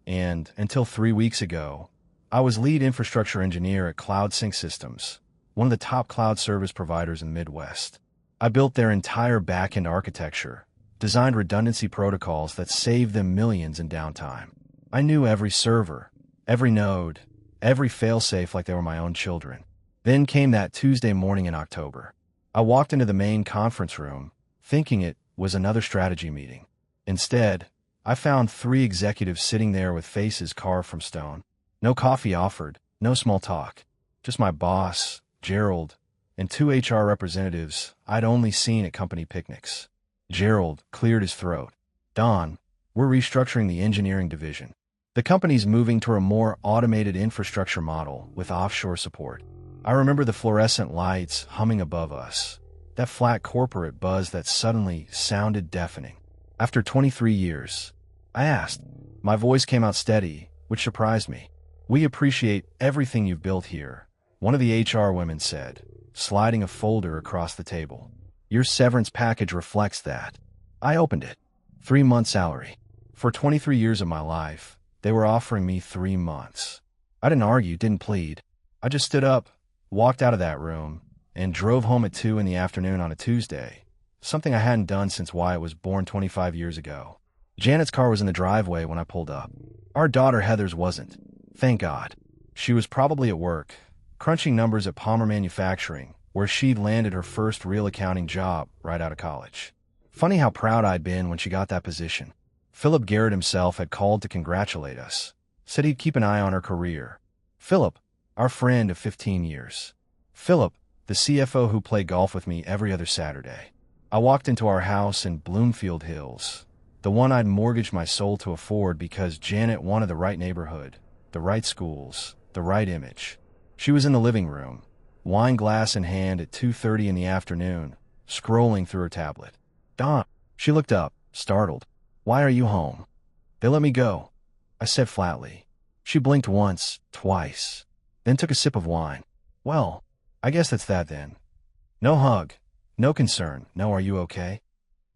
and until 3 weeks ago, I was lead infrastructure engineer at Cloud Sync Systems, one of the top cloud service providers in the Midwest. I built their entire back-end architecture, designed redundancy protocols that saved them millions in downtime. I knew every server, every node, every failsafe like they were my own children. Then came that Tuesday morning in October. I walked into the main conference room, thinking it was another strategy meeting. Instead, I found 3 executives sitting there with faces carved from stone. No coffee offered, no small talk. Just my boss, Gerald, and 2 HR representatives I'd only seen at company picnics. Gerald cleared his throat. Don, we're restructuring the engineering division. The company's moving to a more automated infrastructure model with offshore support. I remember the fluorescent lights humming above us, that flat corporate buzz that suddenly sounded deafening. After 23 years, I asked. My voice came out steady, which surprised me. We appreciate everything you've built here, one of the HR women said, sliding a folder across the table. Your severance package reflects that. I opened it. 3 months salary. For 23 years of my life, they were offering me 3 months. I didn't argue, didn't plead. I just stood up, walked out of that room, and drove home at 2 in the afternoon on a Tuesday, something I hadn't done since Wyatt was born 25 years ago. Janet's car was in the driveway when I pulled up. Our daughter Heather's wasn't. Thank God. She was probably at work, crunching numbers at Palmer Manufacturing, where she'd landed her first real accounting job right out of college. Funny how proud I'd been when she got that position. Philip Garrett himself had called to congratulate us, said he'd keep an eye on her career. Philip, our friend of 15 years. Philip, the CFO who played golf with me every other Saturday. I walked into our house in Bloomfield Hills, the one I'd mortgaged my soul to afford because Janet wanted the right neighborhood, the right schools, the right image. She was in the living room, wine glass in hand at 2:30 in the afternoon, scrolling through her tablet. Dawn. She looked up, startled. Why are you home? They let me go, I said flatly. She blinked once, twice, then took a sip of wine. Well, I guess that's that then. No hug, no concern, no are you okay?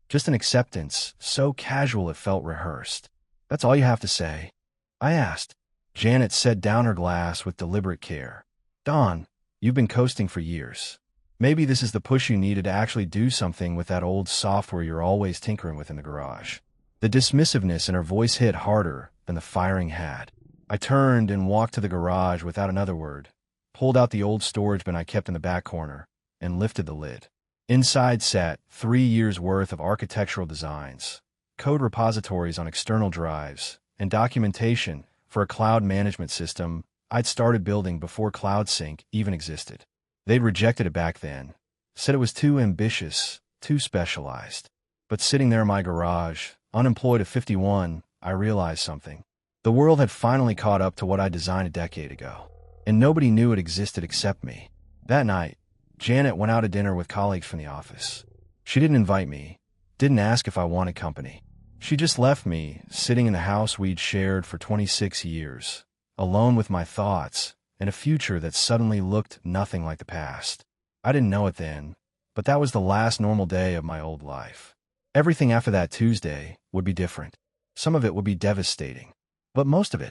Just an acceptance, so casual it felt rehearsed. That's all you have to say? I asked. Janet set down her glass with deliberate care. Dawn, you've been coasting for years. Maybe this is the push you needed to actually do something with that old software you're always tinkering with in the garage. The dismissiveness in her voice hit harder than the firing had. I turned and walked to the garage without another word, pulled out the old storage bin I kept in the back corner, and lifted the lid. Inside sat 3 years' worth of architectural designs, code repositories on external drives, and documentation for a cloud management system I'd started building before CloudSync even existed. They'd rejected it back then, said it was too ambitious, too specialized. But sitting there in my garage, unemployed at 51, I realized something. The world had finally caught up to what I designed a decade ago, and nobody knew it existed except me. That night, Janet went out to dinner with colleagues from the office. She didn't invite me, didn't ask if I wanted company. She just left me, sitting in the house we'd shared for 26 years, alone with my thoughts, and a future that suddenly looked nothing like the past. I didn't know it then, but that was the last normal day of my old life. Everything after that Tuesday would be different. Some of it would be devastating. But most of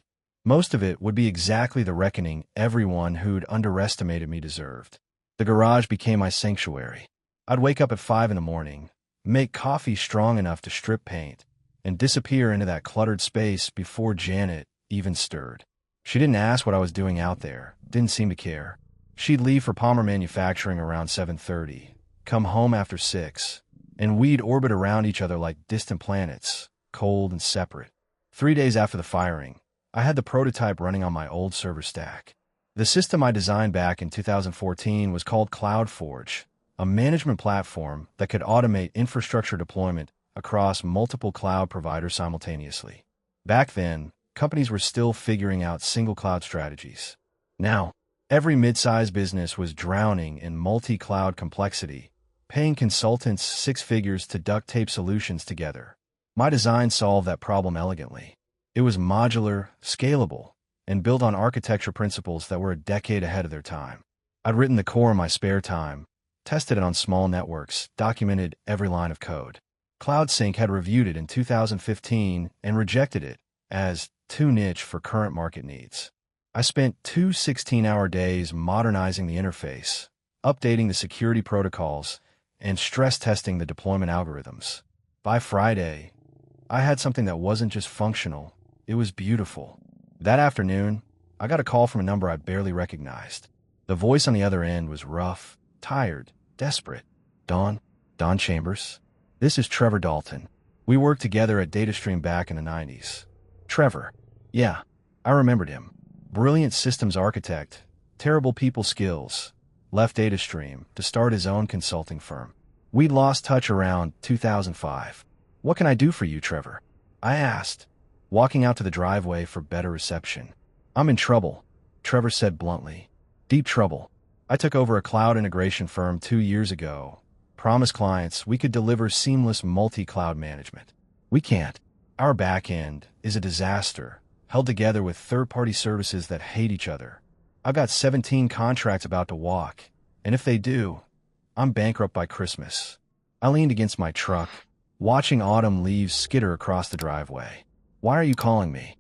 it would be exactly the reckoning everyone who'd underestimated me deserved. The garage became my sanctuary. I'd wake up at 5 in the morning, make coffee strong enough to strip paint, and disappear into that cluttered space before Janet even stirred. She didn't ask what I was doing out there, didn't seem to care. She'd leave for Palmer Manufacturing around 7:30, come home after 6, and we'd orbit around each other like distant planets, cold and separate. 3 days after the firing, I had the prototype running on my old server stack. The system I designed back in 2014 was called CloudForge, a management platform that could automate infrastructure deployment across multiple cloud providers simultaneously. Back then, companies were still figuring out single cloud strategies. Now, every mid-sized business was drowning in multi-cloud complexity, paying consultants 6 figures to duct tape solutions together. My design solved that problem elegantly. It was modular, scalable, and built on architecture principles that were a decade ahead of their time. I'd written the core in my spare time, tested it on small networks, documented every line of code. CloudSync had reviewed it in 2015 and rejected it as too niche for current market needs. I spent 2 16-hour days modernizing the interface, updating the security protocols, and stress testing the deployment algorithms. By Friday, I had something that wasn't just functional, it was beautiful. That afternoon, I got a call from a number I barely recognized. The voice on the other end was rough, tired, desperate. Dawn Chambers? This is Trevor Dalton. We worked together at DataStream back in the 90s. Trevor. Yeah, I remembered him. Brilliant systems architect, terrible people skills. Left DataStream to start his own consulting firm. We'd lost touch around 2005. What can I do for you, Trevor? I asked, walking out to the driveway for better reception. I'm in trouble, Trevor said bluntly. Deep trouble. I took over a cloud integration firm 2 years ago. Promised clients we could deliver seamless multi-cloud management. We can't. Our back end is a disaster, held together with third-party services that hate each other. I've got 17 contracts about to walk, and if they do, I'm bankrupt by Christmas. I leaned against my truck, watching autumn leaves skitter across the driveway. Why are you calling me?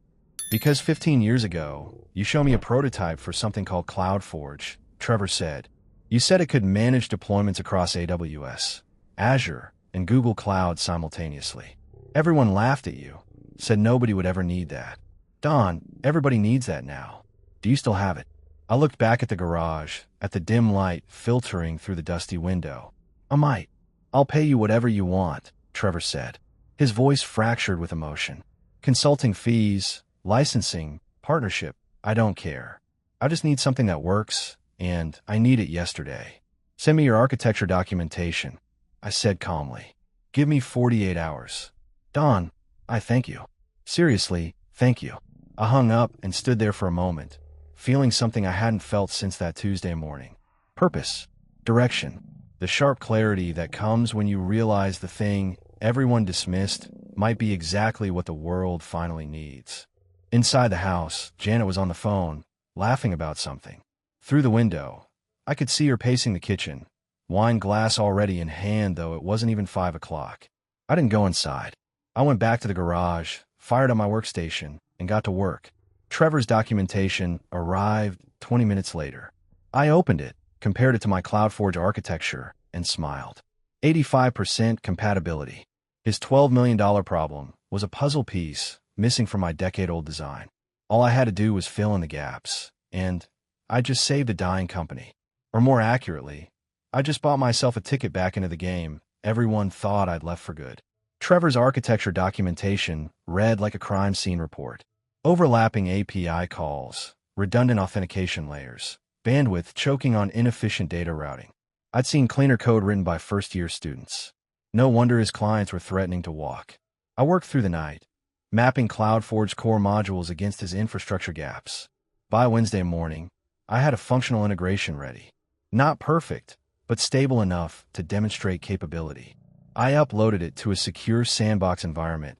Because 15 years ago, you showed me a prototype for something called CloudForge, Trevor said. You said it could manage deployments across AWS, Azure, and Google Cloud simultaneously. Everyone laughed at you, said nobody would ever need that. Dawn, everybody needs that now. Do you still have it? I looked back at the garage, at the dim light filtering through the dusty window. I might. I'll pay you whatever you want, Trevor said. His voice fractured with emotion. Consulting fees, licensing, partnership, I don't care. I just need something that works, and I need it yesterday. Send me your architecture documentation, I said calmly. Give me 48 hours. Dawn, I thank you. Seriously, thank you. I hung up and stood there for a moment, feeling something I hadn't felt since that Tuesday morning. Purpose. Direction. The sharp clarity that comes when you realize the thing everyone dismissed might be exactly what the world finally needs. Inside the house, Janet was on the phone, laughing about something. Through the window, I could see her pacing the kitchen, wine glass already in hand, though it wasn't even 5 o'clock. I didn't go inside. I went back to the garage, fired up my workstation, and got to work. Trevor's documentation arrived 20 minutes later. I opened it, compared it to my CloudForge architecture, and smiled. 85% compatibility. His $12 million problem was a puzzle piece missing from my decade-old design. All I had to do was fill in the gaps, and I just saved a dying company. Or more accurately, I just bought myself a ticket back into the game everyone thought I'd left for good. Trevor's architecture documentation read like a crime scene report. Overlapping API calls, redundant authentication layers, bandwidth choking on inefficient data routing. I'd seen cleaner code written by first-year students. No wonder his clients were threatening to walk. I worked through the night, mapping CloudForge core modules against his infrastructure gaps. By Wednesday morning, I had a functional integration ready. Not perfect, but stable enough to demonstrate capability. I uploaded it to a secure sandbox environment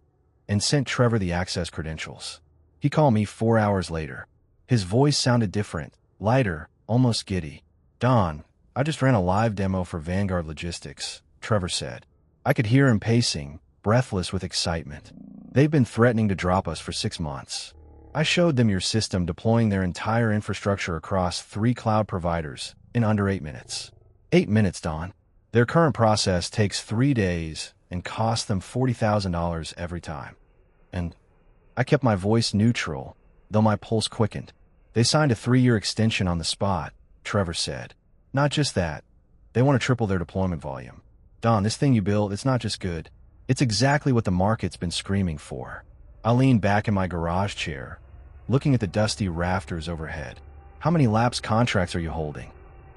and sent Trevor the access credentials. He called me 4 hours later. His voice sounded different, lighter, almost giddy. "Don, I just ran a live demo for Vanguard Logistics," Trevor said. I could hear him pacing, breathless with excitement. "They've been threatening to drop us for 6 months. I showed them your system deploying their entire infrastructure across 3 cloud providers in under 8 minutes. 8 minutes, Don. Their current process takes 3 days and costs them $40,000 every time." And I kept my voice neutral, though my pulse quickened. "They signed a 3-year extension on the spot," Trevor said. "Not just that, they want to triple their deployment volume. Don, this thing you built, it's not just good. It's exactly what the market's been screaming for." I leaned back in my garage chair, looking at the dusty rafters overhead. "How many lapsed contracts are you holding?"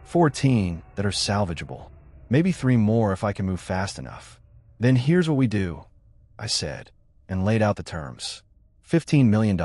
14 that are salvageable. Maybe 3 more if I can move fast enough. "Then here's what we do," I said, and laid out the terms. $15 million.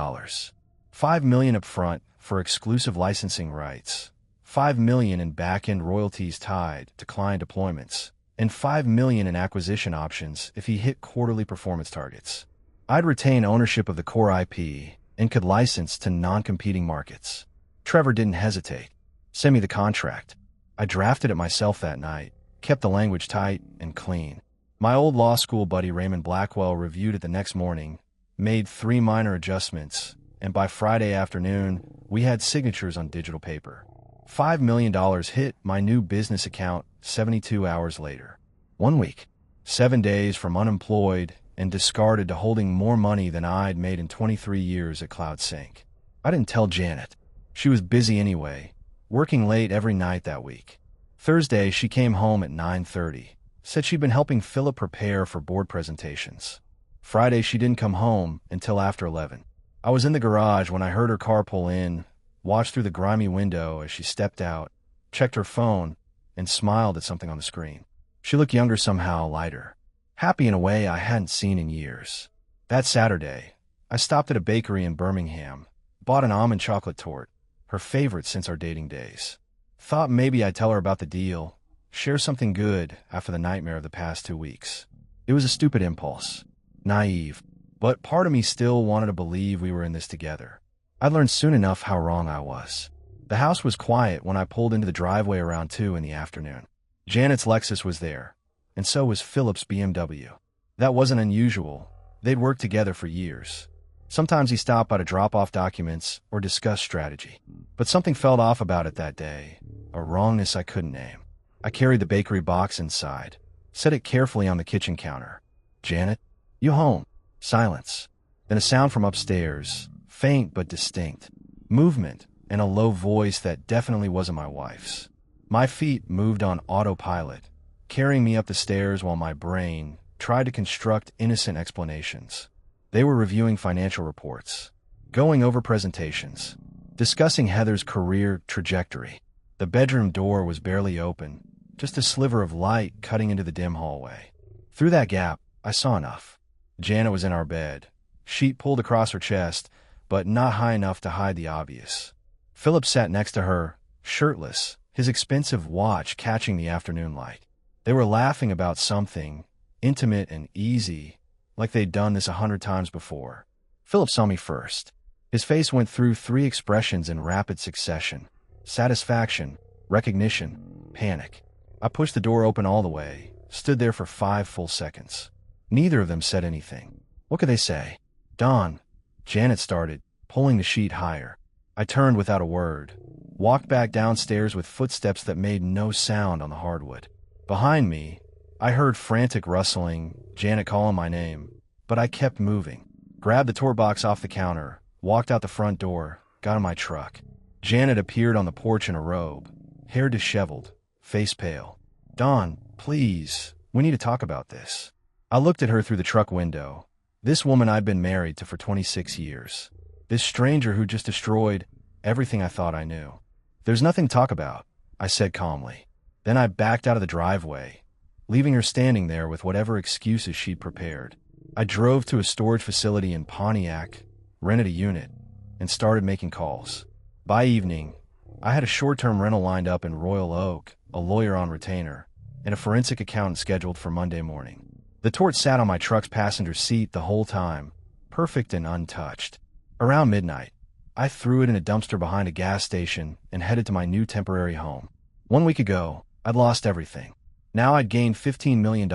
$5 million up front for exclusive licensing rights, $5 million in back-end royalties tied to client deployments, and $5 million in acquisition options if he hit quarterly performance targets. I'd retain ownership of the core IP and could license to non-competing markets. Trevor didn't hesitate. "Send me the contract." I drafted it myself that night, kept the language tight and clean. My old law school buddy Raymond Blackwell reviewed it the next morning, made 3 minor adjustments, and by Friday afternoon, we had signatures on digital paper. $5 million hit my new business account 72 hours later. 1 week. 7 days from unemployed and discarded to holding more money than I'd made in 23 years at CloudSync. I didn't tell Janet. She was busy anyway, working late every night that week. Thursday, she came home at 9:30, said she'd been helping Philip prepare for board presentations. Friday, she didn't come home until after 11. I was in the garage when I heard her car pull in, watched through the grimy window as she stepped out, checked her phone, and smiled at something on the screen. She looked younger somehow, lighter. Happy in a way I hadn't seen in years. That Saturday, I stopped at a bakery in Birmingham, bought an almond chocolate torte, her favorite since our dating days. Thought maybe I'd tell her about the deal, share something good after the nightmare of the past 2 weeks. It was a stupid impulse. Naive. But part of me still wanted to believe we were in this together. I'd learned soon enough how wrong I was. The house was quiet when I pulled into the driveway around 2 in the afternoon. Janet's Lexus was there, and so was Philip's BMW. That wasn't unusual. They'd worked together for years. Sometimes he stopped by to drop off documents or discuss strategy. But something felt off about it that day, a wrongness I couldn't name. I carried the bakery box inside, set it carefully on the kitchen counter. "Janet, you home?" Silence. Then a sound from upstairs, faint but distinct. Movement, and a low voice that definitely wasn't my wife's. My feet moved on autopilot, carrying me up the stairs while my brain tried to construct innocent explanations. They were reviewing financial reports, going over presentations, discussing Heather's career trajectory. The bedroom door was barely open, just a sliver of light cutting into the dim hallway. Through that gap, I saw enough. Janet was in our bed, sheet pulled across her chest, but not high enough to hide the obvious. Philip sat next to her, shirtless, his expensive watch catching the afternoon light. They were laughing about something intimate and easy, like they'd done this 100 times before. Philip saw me first. His face went through 3 expressions in rapid succession: satisfaction, recognition, panic. I pushed the door open all the way, stood there for 5 full seconds. Neither of them said anything. What could they say? Dawn, Janet started, pulling the sheet higher. I turned without a word, walked back downstairs with footsteps that made no sound on the hardwood. Behind me, I heard frantic rustling, Janet calling my name, but I kept moving. Grabbed the tour box off the counter, walked out the front door, got in my truck. Janet appeared on the porch in a robe, hair disheveled, face pale. Dawn, please, we need to talk about this. I looked at her through the truck window. This woman I'd been married to for 26 years. This stranger who just destroyed everything I thought I knew. There's nothing to talk about, I said calmly. Then I backed out of the driveway, leaving her standing there with whatever excuses she'd prepared. I drove to a storage facility in Pontiac, rented a unit, and started making calls. By evening, I had a short-term rental lined up in Royal Oak, a lawyer on retainer, and a forensic accountant scheduled for Monday morning. The torch sat on my truck's passenger seat the whole time, perfect and untouched. Around midnight, I threw it in a dumpster behind a gas station and headed to my new temporary home. 1 week ago, I'd lost everything. Now I'd gained $15 million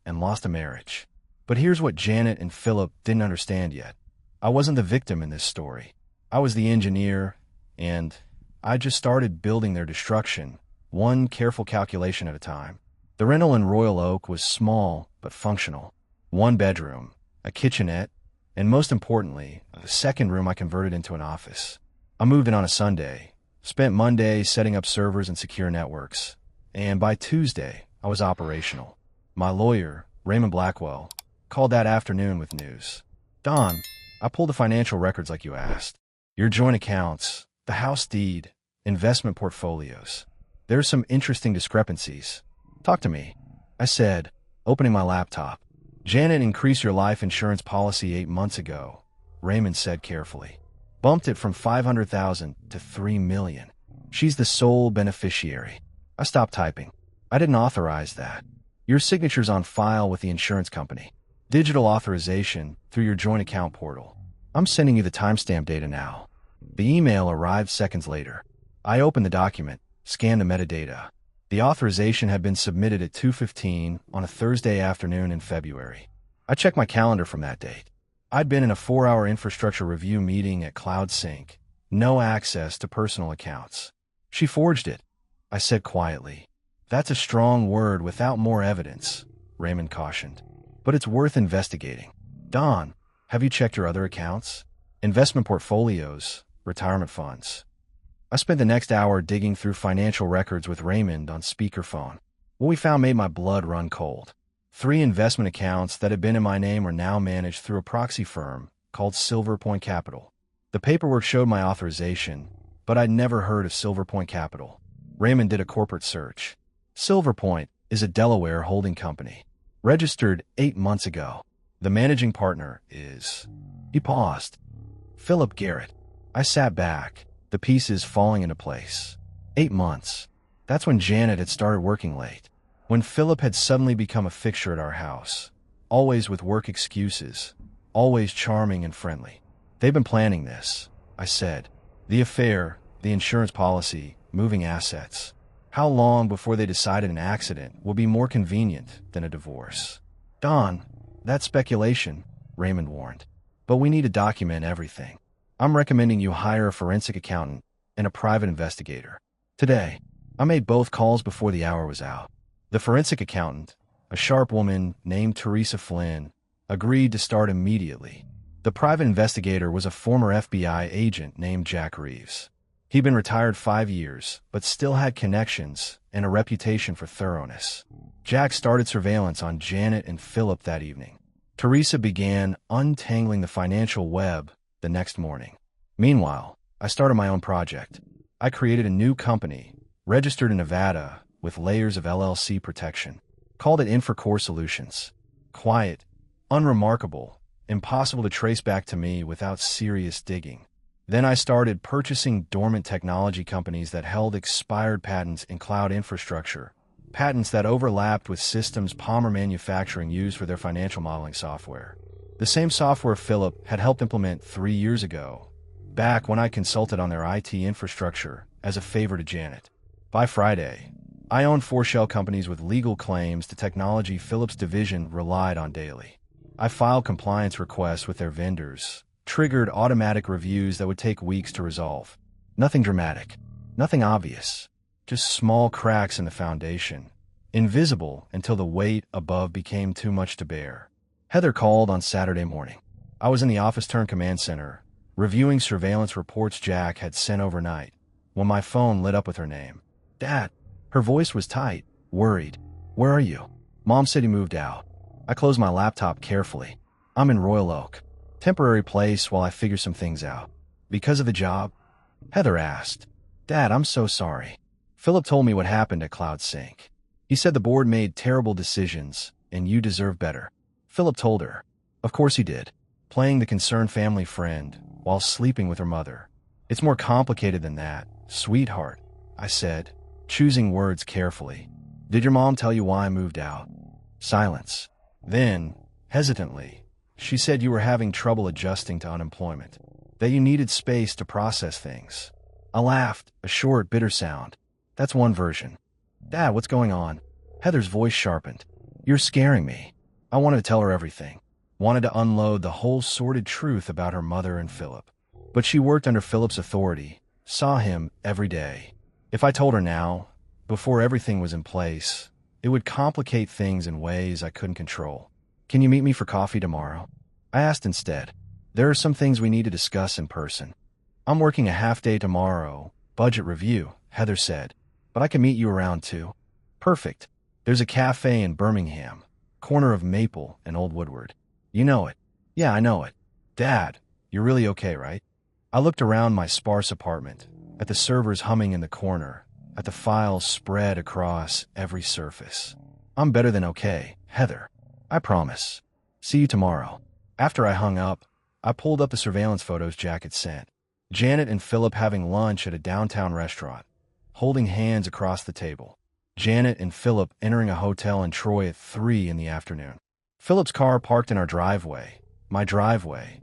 and lost a marriage. But here's what Janet and Philip didn't understand yet. I wasn't the victim in this story. I was the engineer, and I just started building their destruction, one careful calculation at a time. The rental in Royal Oak was small but functional. 1 bedroom, a kitchenette, and most importantly, a second room I converted into an office. I moved in on a Sunday, spent Monday setting up servers and secure networks, and by Tuesday, I was operational. My lawyer, Raymond Blackwell, called that afternoon with news. Dawn, I pulled the financial records like you asked. Your joint accounts, the house deed, investment portfolios. There are some interesting discrepancies. Talk to me, I said, opening my laptop. Janet increased your life insurance policy 8 months ago, Raymond said carefully. Bumped it from $500,000 to $3 million. She's the sole beneficiary. I stopped typing. I didn't authorize that. Your signature's on file with the insurance company. Digital authorization through your joint account portal. I'm sending you the timestamp data now. The email arrived seconds later. I opened the document, scanned the metadata. The authorization had been submitted at 2:15 on a Thursday afternoon in February. I checked my calendar from that date. I'd been in a 4-hour infrastructure review meeting at CloudSync. No access to personal accounts. She forged it, I said quietly. That's a strong word without more evidence, Raymond cautioned. But it's worth investigating. Dawn, have you checked your other accounts? Investment portfolios, retirement funds. I spent the next hour digging through financial records with Raymond on speakerphone. What we found made my blood run cold. 3 investment accounts that had been in my name were now managed through a proxy firm called Silver Point Capital. The paperwork showed my authorization, but I'd never heard of Silver Point Capital. Raymond did a corporate search. Silver Point is a Delaware holding company, registered 8 months ago. The managing partner is... He paused. Philip Garrett. I sat back, the pieces falling into place. 8 months. That's when Janet had started working late. When Philip had suddenly become a fixture at our house. Always with work excuses. Always charming and friendly. They've been planning this, I said. The affair, the insurance policy, moving assets. How long before they decided an accident would be more convenient than a divorce? Dawn, that's speculation, Raymond warned. But we need to document everything. I'm recommending you hire a forensic accountant and a private investigator. Today, I made both calls before the hour was out. The forensic accountant, a sharp woman named Teresa Flynn, agreed to start immediately. The private investigator was a former FBI agent named Jack Reeves. He'd been retired 5 years, but still had connections and a reputation for thoroughness. Jack started surveillance on Janet and Philip that evening. Teresa began untangling the financial web the next morning. Meanwhile, I started my own project. I created a new company, registered in Nevada, with layers of LLC protection. Called it Infracore Solutions. Quiet, unremarkable, impossible to trace back to me without serious digging. Then I started purchasing dormant technology companies that held expired patents in cloud infrastructure, patents that overlapped with systems Palmer Manufacturing used for their financial modeling software. The same software Philip had helped implement 3 years ago, back when I consulted on their IT infrastructure as a favor to Janet. By Friday, I owned 4 shell companies with legal claims to technology Philip's division relied on daily. I filed compliance requests with their vendors, triggered automatic reviews that would take weeks to resolve. Nothing dramatic, nothing obvious, just small cracks in the foundation, invisible until the weight above became too much to bear. Heather called on Saturday morning. I was in the office turn command center, reviewing surveillance reports Jack had sent overnight, when my phone lit up with her name. Dad. Her voice was tight, worried. Where are you? Mom said he moved out. I closed my laptop carefully. I'm in Royal Oak. Temporary place while I figure some things out. Because of the job? Heather asked. Dad, I'm so sorry. Philip told me what happened at Cloud Sync. He said the board made terrible decisions, and you deserve better. Philip told her. Of course he did. Playing the concerned family friend while sleeping with her mother. It's more complicated than that, sweetheart, I said, choosing words carefully. Did your mom tell you why I moved out? Silence. Then, hesitantly, she said you were having trouble adjusting to unemployment, that you needed space to process things. I laughed, a short, bitter sound. That's one version. Dad, what's going on? Heather's voice sharpened. You're scaring me. I wanted to tell her everything. Wanted to unload the whole sordid truth about her mother and Philip. But she worked under Philip's authority, saw him every day. If I told her now, before everything was in place, it would complicate things in ways I couldn't control. Can you meet me for coffee tomorrow? I asked instead. There are some things we need to discuss in person. I'm working a half day tomorrow, budget review, Heather said, but I can meet you around 2. Perfect. There's a cafe in Birmingham, corner of Maple and Old Woodward. You know it. Yeah, I know it. Dad, you're really okay, right? I looked around my sparse apartment, at the servers humming in the corner, at the files spread across every surface. I'm better than okay, Heather. I promise. See you tomorrow. After I hung up, I pulled up the surveillance photos Jack had sent. Janet and Philip having lunch at a downtown restaurant, holding hands across the table. Janet and Philip entering a hotel in Troy at 3 in the afternoon. Philip's car parked in our driveway, my driveway,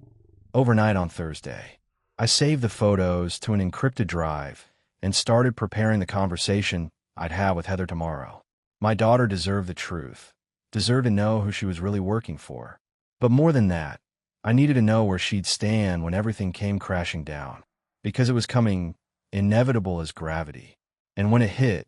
overnight on Thursday. I saved the photos to an encrypted drive and started preparing the conversation I'd have with Heather tomorrow. My daughter deserved the truth, deserved to know who she was really working for. But more than that, I needed to know where she'd stand when everything came crashing down, because it was coming inevitable as gravity. And when it hit,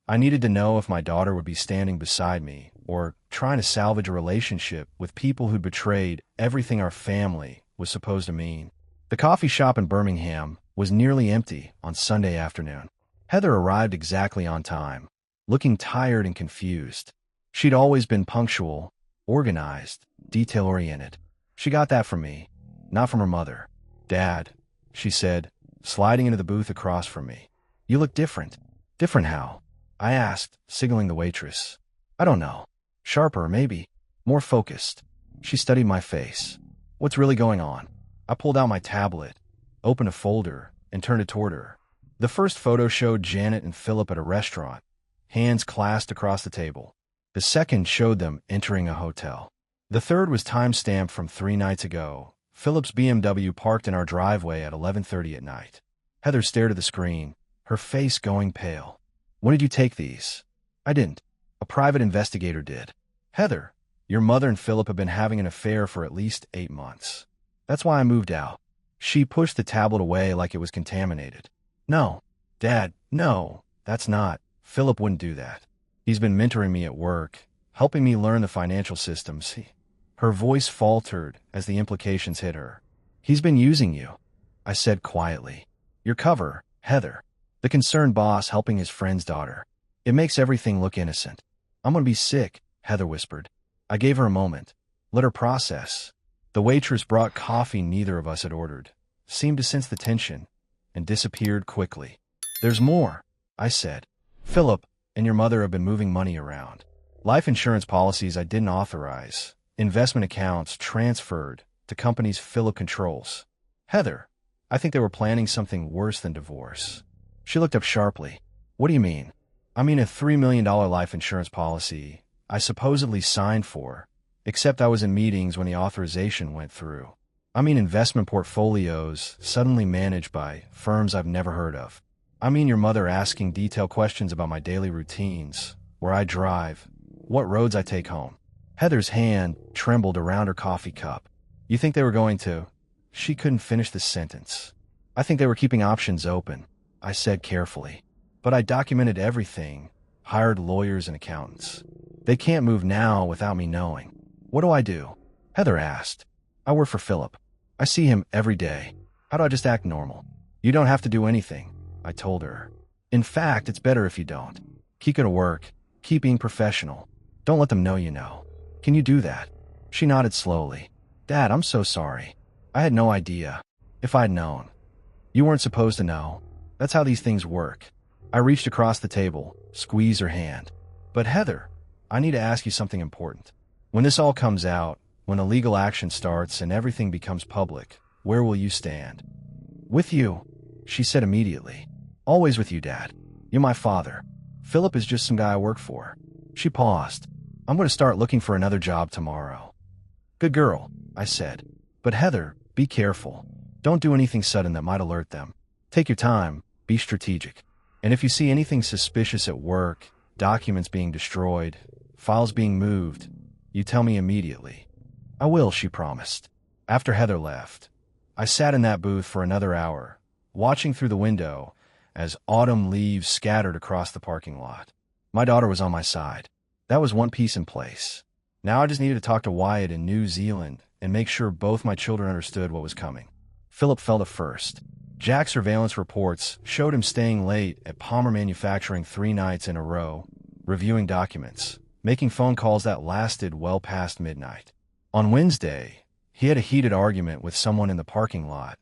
I needed to know if my daughter would be standing beside me or trying to salvage a relationship with people who betrayed everything our family was supposed to mean. The coffee shop in Birmingham was nearly empty on Sunday afternoon. Heather arrived exactly on time, looking tired and confused. She'd always been punctual, organized, detail-oriented. She got that from me, not from her mother. Dad, she said, sliding into the booth across from me. You look different. Different how? I asked, signaling the waitress. I don't know. Sharper, maybe. More focused. She studied my face. What's really going on? I pulled out my tablet, opened a folder, and turned it toward her. The first photo showed Janet and Philip at a restaurant, hands clasped across the table. The second showed them entering a hotel. The third was time-stamped from 3 nights ago. Philip's BMW parked in our driveway at 11:30 at night. Heather stared at the screen, her face going pale. When did you take these? I didn't. A private investigator did. Heather, your mother and Philip have been having an affair for at least 8 months. That's why I moved out. She pushed the tablet away like it was contaminated. No, Dad, no, that's not. Philip wouldn't do that. He's been mentoring me at work, helping me learn the financial systems. Her voice faltered as the implications hit her. He's been using you, I said quietly. Your cover, Heather. The concerned boss helping his friend's daughter. It makes everything look innocent. I'm gonna be sick, Heather whispered. I gave her a moment. Let her process. The waitress brought coffee neither of us had ordered, seemed to sense the tension, and disappeared quickly. There's more, I said. Philip and your mother have been moving money around. Life insurance policies I didn't authorize. Investment accounts transferred to companies Philip controls. Heather, I think they were planning something worse than divorce. She looked up sharply. What do you mean? I mean a $3 million life insurance policy I supposedly signed for, except I was in meetings when the authorization went through. I mean investment portfolios suddenly managed by firms I've never heard of. I mean your mother asking detailed questions about my daily routines, where I drive, what roads I take home. Heather's hand trembled around her coffee cup. You think they were going to? She couldn't finish the sentence. I think they were keeping options open, I said carefully. But I documented everything, hired lawyers and accountants. They can't move now without me knowing. What do I do? Heather asked. I work for Philip. I see him every day. How do I just act normal? You don't have to do anything, I told her. In fact, it's better if you don't. Keep it to work. Keep being professional. Don't let them know you know. Can you do that? She nodded slowly. Dad, I'm so sorry. I had no idea. If I'd known. You weren't supposed to know. That's how these things work. I reached across the table, squeezed her hand. But Heather, I need to ask you something important. When this all comes out, when the legal action starts and everything becomes public, where will you stand? With you, she said immediately. Always with you, Dad. You're my father. Philip is just some guy I work for. She paused. I'm going to start looking for another job tomorrow. Good girl, I said. But Heather, be careful. Don't do anything sudden that might alert them. Take your time, be strategic. And if you see anything suspicious at work, documents being destroyed, files being moved, you tell me immediately. I will, she promised. After Heather left, I sat in that booth for another hour, watching through the window as autumn leaves scattered across the parking lot. My daughter was on my side. That was one piece in place. Now I just needed to talk to Wyatt in New Zealand and make sure both my children understood what was coming. Philip fell to first. Jack's surveillance reports showed him staying late at Palmer Manufacturing 3 nights in a row, reviewing documents, making phone calls that lasted well past midnight. On Wednesday, he had a heated argument with someone in the parking lot,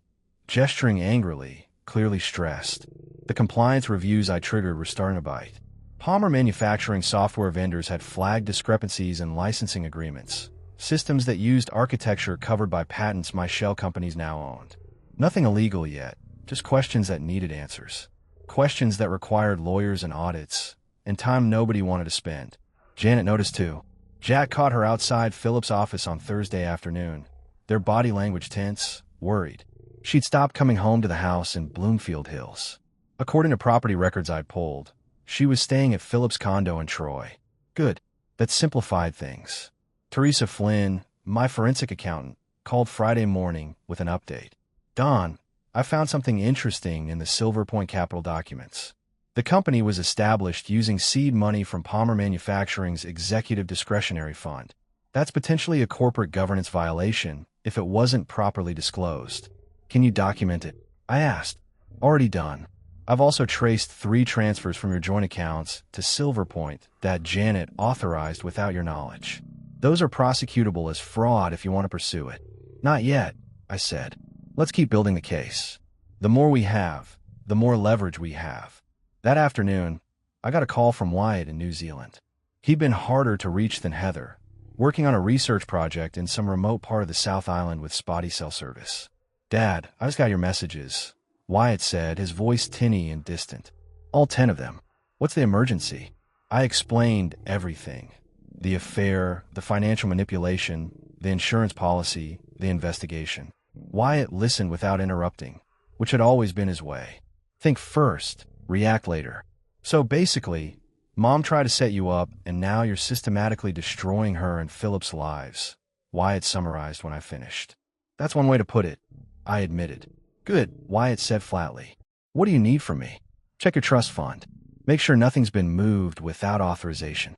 gesturing angrily, clearly stressed. The compliance reviews I triggered were starting to bite. Palmer Manufacturing software vendors had flagged discrepancies in licensing agreements, systems that used architecture covered by patents my shell companies now owned. Nothing illegal yet, just questions that needed answers. Questions that required lawyers and audits, and time nobody wanted to spend. Janet noticed too. Jack caught her outside Philip's office on Thursday afternoon, their body language tense, worried. She'd stopped coming home to the house in Bloomfield Hills. According to property records I'd pulled, she was staying at Philip's condo in Troy. Good. That simplified things. Teresa Flynn, my forensic accountant, called Friday morning with an update. Don, I found something interesting in the Silver Point Capital documents. The company was established using seed money from Palmer Manufacturing's Executive Discretionary Fund. That's potentially a corporate governance violation if it wasn't properly disclosed. Can you document it? I asked. Already done. I've also traced 3 transfers from your joint accounts to Silver Point that Janet authorized without your knowledge. Those are prosecutable as fraud if you want to pursue it. Not yet, I said. Let's keep building the case. The more we have, the more leverage we have. That afternoon, I got a call from Wyatt in New Zealand. He'd been harder to reach than Heather, working on a research project in some remote part of the South Island with spotty cell service. Dad, I just got your messages, Wyatt said, his voice tinny and distant. All 10 of them. What's the emergency? I explained everything. The affair, the financial manipulation, the insurance policy, the investigation. Wyatt listened without interrupting, which had always been his way. Think first, react later. So basically, Mom tried to set you up, and now you're systematically destroying her and Philip's lives, Wyatt summarized when I finished. That's one way to put it, I admitted. Good, Wyatt said flatly. What do you need from me? Check your trust fund. Make sure nothing's been moved without authorization.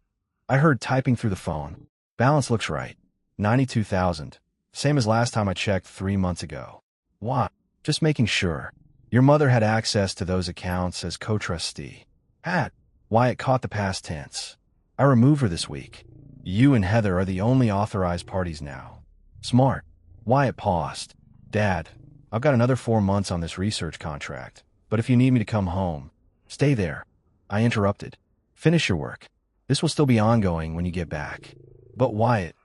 I heard typing through the phone. Balance looks right. 92,000. Same as last time I checked 3 months ago. What? Just making sure. Your mother had access to those accounts as co-trustee. Had. Wyatt caught the past tense. I removed her this week. You and Heather are the only authorized parties now. Smart. Wyatt paused. Dad, I've got another 4 months on this research contract, but if you need me to come home, stay there. I interrupted. Finish your work. This will still be ongoing when you get back. But Wyatt,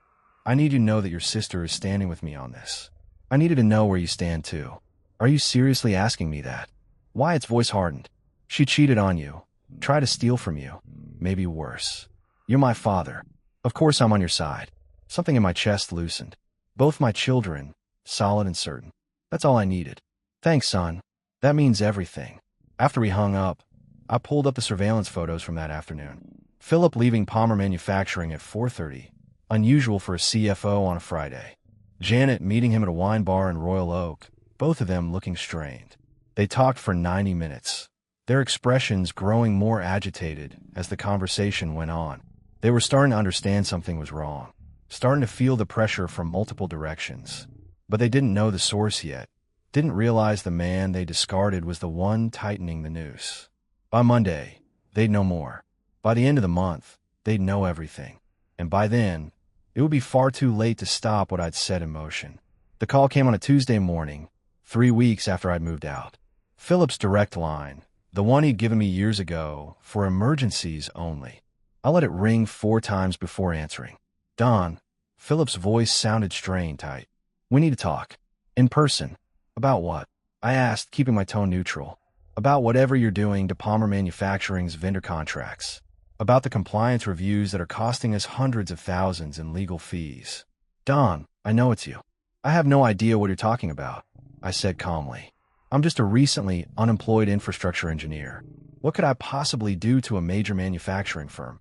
I need you to know that your sister is standing with me on this. I needed to know where you stand too. Are you seriously asking me that? Wyatt's voice hardened. She cheated on you. Tried to steal from you. Maybe worse. You're my father. Of course I'm on your side. Something in my chest loosened. Both my children, solid and certain. That's all I needed. Thanks, son. That means everything. After we hung up, I pulled up the surveillance photos from that afternoon. Philip leaving Palmer Manufacturing at 4:30, unusual for a CFO on a Friday. Janet meeting him at a wine bar in Royal Oak, both of them looking strained. They talked for 90 minutes, their expressions growing more agitated as the conversation went on. They were starting to understand something was wrong, starting to feel the pressure from multiple directions. But they didn't know the source yet, didn't realize the man they discarded was the one tightening the noose. By Monday, they'd know more. By the end of the month, they'd know everything. And by then, it would be far too late to stop what I'd set in motion. The call came on a Tuesday morning, 3 weeks after I'd moved out. Philip's direct line, the one he'd given me years ago, for emergencies only. I let it ring 4 times before answering. Don, Philip's voice sounded strained tight. We need to talk. In person. About what? I asked, keeping my tone neutral. About whatever you're doing to Palmer Manufacturing's vendor contracts. About the compliance reviews that are costing us hundreds of thousands in legal fees. Don, I know it's you. I have no idea what you're talking about, I said calmly. I'm just a recently unemployed infrastructure engineer. What could I possibly do to a major manufacturing firm?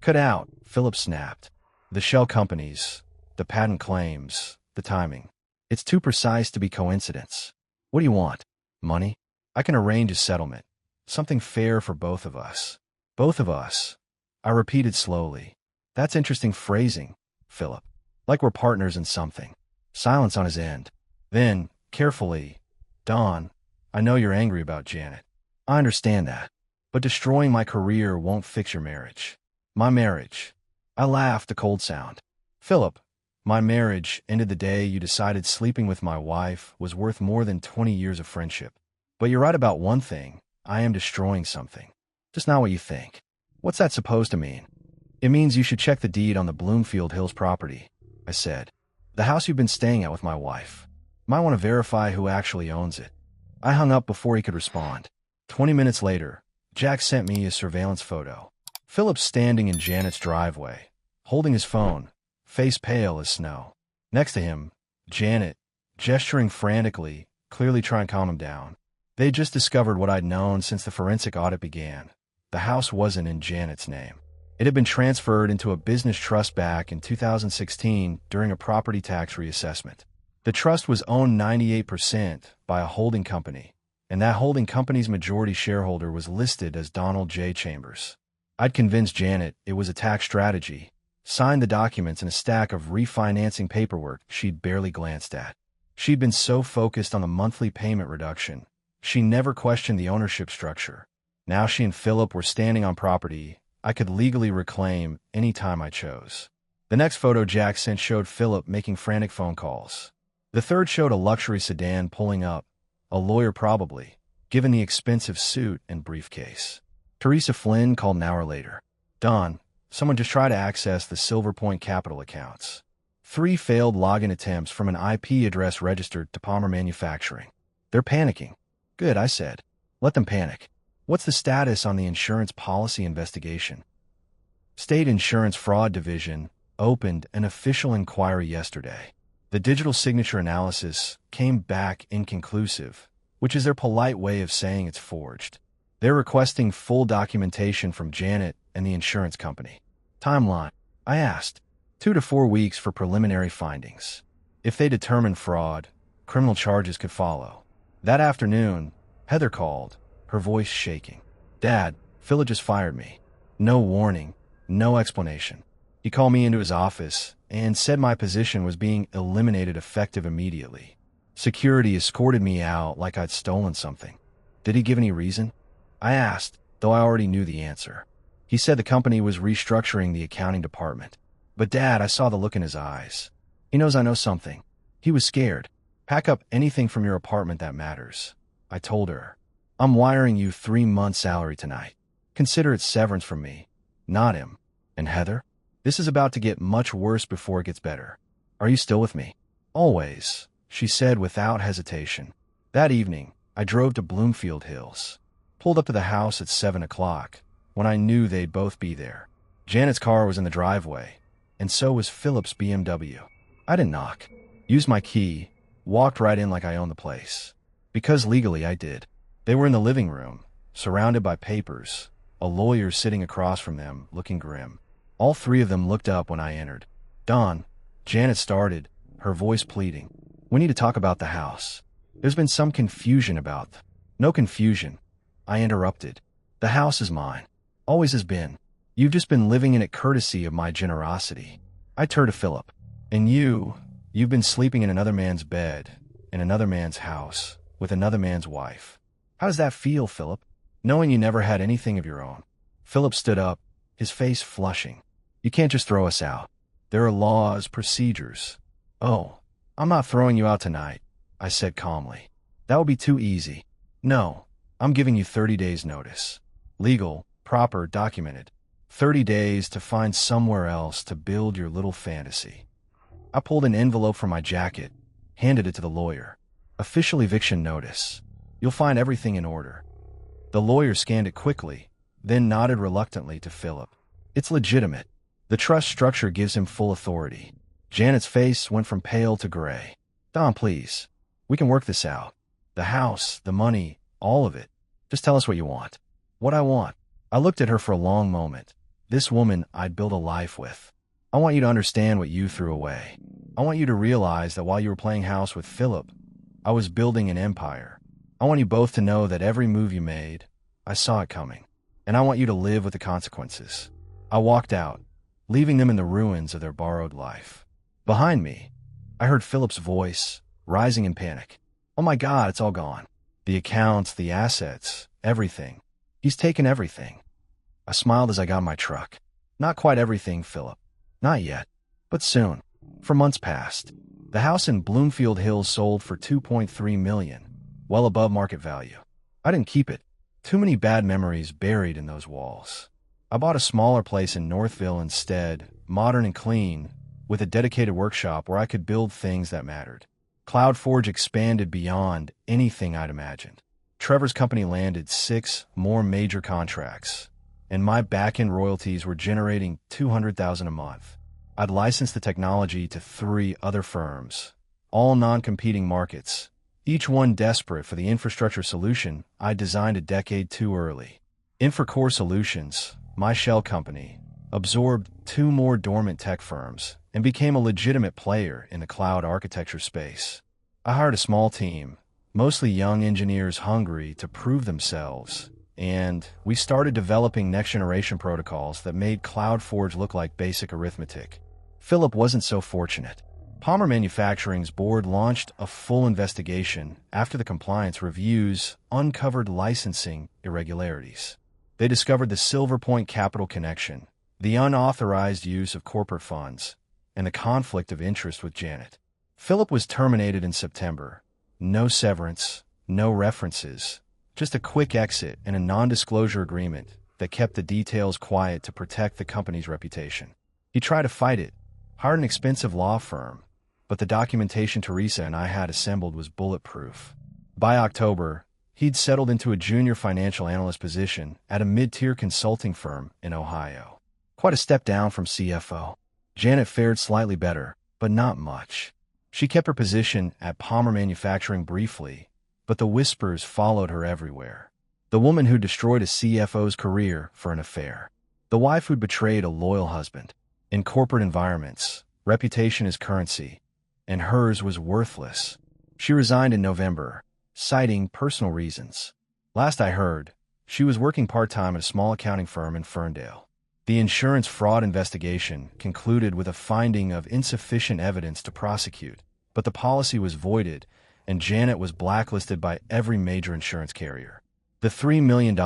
Cut out, Philip snapped. The shell companies, the patent claims, the timing. It's too precise to be coincidence. What do you want? Money? I can arrange a settlement. Something fair for both of us. Both of us. I repeated slowly. That's interesting phrasing, Philip. Like we're partners in something. Silence on his end. Then, carefully, Don, I know you're angry about Janet. I understand that. But destroying my career won't fix your marriage. My marriage. I laughed, a cold sound. Philip, my marriage ended the day you decided sleeping with my wife was worth more than 20 years of friendship. But you're right about one thing. I am destroying something. Just not what you think. What's that supposed to mean? It means you should check the deed on the Bloomfield Hills property, I said. The house you've been staying at with my wife. Might want to verify who actually owns it. I hung up before he could respond. 20 minutes later, Jack sent me a surveillance photo. Philip standing in Janet's driveway, holding his phone, face pale as snow. Next to him, Janet, gesturing frantically, clearly trying to calm him down. They'd just discovered what I'd known since the forensic audit began. The house wasn't in Janet's name. It had been transferred into a business trust back in 2016 during a property tax reassessment. The trust was owned 98% by a holding company, and that holding company's majority shareholder was listed as Donald J. Chambers. I'd convinced Janet it was a tax strategy, signed the documents in a stack of refinancing paperwork she'd barely glanced at. She'd been so focused on the monthly payment reduction, she never questioned the ownership structure. Now she and Philip were standing on property I could legally reclaim any time I chose. The next photo Jack sent showed Philip making frantic phone calls. The third showed a luxury sedan pulling up, a lawyer probably, given the expensive suit and briefcase. Teresa Flynn called an hour later. Don, someone just tried to access the Silver Point Capital accounts. 3 failed login attempts from an IP address registered to Palmer Manufacturing. They're panicking. Good, I said. Let them panic. What's the status on the insurance policy investigation? State Insurance Fraud Division opened an official inquiry yesterday. The digital signature analysis came back inconclusive, which is their polite way of saying it's forged. They're requesting full documentation from Janet and the insurance company. Timeline, I asked. 2 to 4 weeks for preliminary findings. If they determine fraud, criminal charges could follow. That afternoon, Heather called, her voice shaking. Dad, Philip just fired me. No warning, no explanation. He called me into his office and said my position was being eliminated effective immediately. Security escorted me out like I'd stolen something. Did he give any reason? I asked, though I already knew the answer. He said the company was restructuring the accounting department. But Dad, I saw the look in his eyes. He knows I know something. He was scared. Pack up anything from your apartment that matters. I told her. I'm wiring you 3 months' salary tonight. Consider it severance from me, not him. And Heather? This is about to get much worse before it gets better. Are you still with me? Always, she said without hesitation. That evening, I drove to Bloomfield Hills. Pulled up to the house at 7 o'clock, when I knew they'd both be there. Janet's car was in the driveway, and so was Philip's BMW. I didn't knock. Used my key, walked right in like I owned the place. Because legally I did. They were in the living room, surrounded by papers, a lawyer sitting across from them, looking grim. All three of them looked up when I entered. "Don," Janet started, her voice pleading. "We need to talk about the house. There's been some confusion about..." "No confusion," I interrupted. "The house is mine. Always has been. You've just been living in it courtesy of my generosity." I turned to Philip. "And you've been sleeping in another man's bed, in another man's house, with another man's wife. How does that feel, Philip? Knowing you never had anything of your own?" Philip stood up, his face flushing. "You can't just throw us out. There are laws, procedures." "Oh, I'm not throwing you out tonight," I said calmly. "That would be too easy. No, I'm giving you 30 days' notice. Legal, proper, documented. 30 days to find somewhere else to build your little fantasy." I pulled an envelope from my jacket, handed it to the lawyer. "Official eviction notice. You'll find everything in order." The lawyer scanned it quickly, then nodded reluctantly to Philip. "It's legitimate. The trust structure gives him full authority." Janet's face went from pale to gray. "Don, please. We can work this out. The house, the money, all of it. Just tell us what you want." "What I want?" I looked at her for a long moment. This woman I'd built a life with. "I want you to understand what you threw away. I want you to realize that while you were playing house with Philip, I was building an empire. I want you both to know that every move you made, I saw it coming. And I want you to live with the consequences." I walked out, leaving them in the ruins of their borrowed life. Behind me, I heard Philip's voice, rising in panic. "Oh my God, it's all gone. The accounts, the assets, everything. He's taken everything." I smiled as I got in my truck. "Not quite everything, Philip. Not yet. But soon." For months past, the house in Bloomfield Hills sold for $2.3 million, well above market value. I didn't keep it. Too many bad memories buried in those walls. I bought a smaller place in Northville instead, modern and clean, with a dedicated workshop where I could build things that mattered. CloudForge expanded beyond anything I'd imagined. Trevor's company landed 6 more major contracts, and my back-end royalties were generating $200,000 a month. I'd licensed the technology to 3 other firms, all non-competing markets, each one desperate for the infrastructure solution I designed a decade too early. Infracore Solutions, my shell company, absorbed 2 more dormant tech firms and became a legitimate player in the cloud architecture space. I hired a small team, mostly young engineers hungry to prove themselves, and we started developing next-generation protocols that made CloudForge look like basic arithmetic. Philip wasn't so fortunate. Palmer Manufacturing's board launched a full investigation after the compliance reviews uncovered licensing irregularities. They discovered the Silver Point Capital connection, the unauthorized use of corporate funds, and the conflict of interest with Janet. Philip was terminated in September. No severance, no references, just a quick exit and a non-disclosure agreement that kept the details quiet to protect the company's reputation. He tried to fight it, hired an expensive law firm, but the documentation Teresa and I had assembled was bulletproof. By October, he'd settled into a junior financial analyst position at a mid-tier consulting firm in Ohio. Quite a step down from CFO. Janet fared slightly better, but not much. She kept her position at Palmer Manufacturing briefly, but the whispers followed her everywhere. The woman who destroyed a CFO's career for an affair. The wife who'd betrayed a loyal husband. In corporate environments, reputation is currency, and hers was worthless. She resigned in November, citing personal reasons. Last I heard, she was working part-time at a small accounting firm in Ferndale. The insurance fraud investigation concluded with a finding of insufficient evidence to prosecute, but the policy was voided, and Janet was blacklisted by every major insurance carrier. The $3 million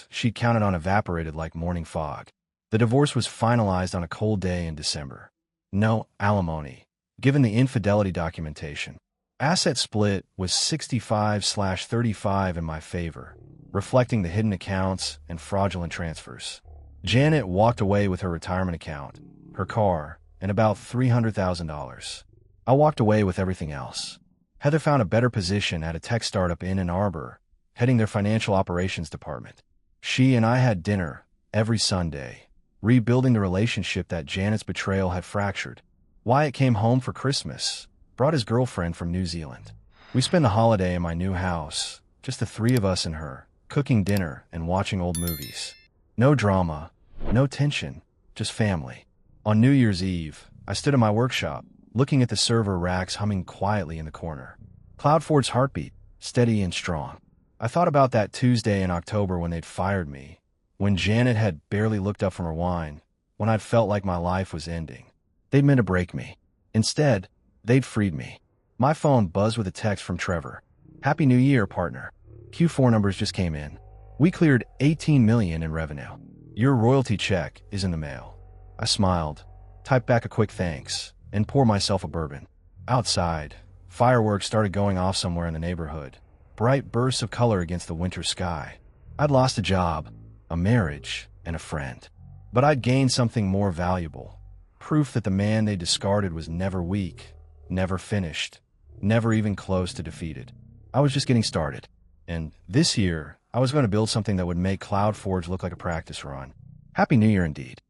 she'd counted on evaporated like morning fog. The divorce was finalized on a cold day in December. No alimony, given the infidelity documentation. Asset split was 65/35 in my favor, reflecting the hidden accounts and fraudulent transfers. Janet walked away with her retirement account, her car, and about $300,000. I walked away with everything else. Heather found a better position at a tech startup in Ann Arbor, heading their financial operations department. She and I had dinner every Sunday, rebuilding the relationship that Janet's betrayal had fractured. Wyatt came home for Christmas, brought his girlfriend from New Zealand. We spent the holiday in my new house, just the three of us and her, cooking dinner and watching old movies. No drama, no tension, just family. On New Year's Eve, I stood in my workshop, looking at the server racks humming quietly in the corner. CloudForge's heartbeat, steady and strong. I thought about that Tuesday in October when they'd fired me, when Janet had barely looked up from her wine, when I'd felt like my life was ending. They'd meant to break me. Instead, they'd freed me. My phone buzzed with a text from Trevor. "Happy New Year, partner. Q4 numbers just came in. We cleared $18 million in revenue. Your royalty check is in the mail." I smiled, typed back a quick thanks, and poured myself a bourbon. Outside, fireworks started going off somewhere in the neighborhood, bright bursts of color against the winter sky. I'd lost a job, a marriage, and a friend. But I'd gained something more valuable. Proof that the man they discarded was never weak, never finished, never even close to defeated. I was just getting started. And this year, I was going to build something that would make CloudForge look like a practice run. Happy New Year indeed.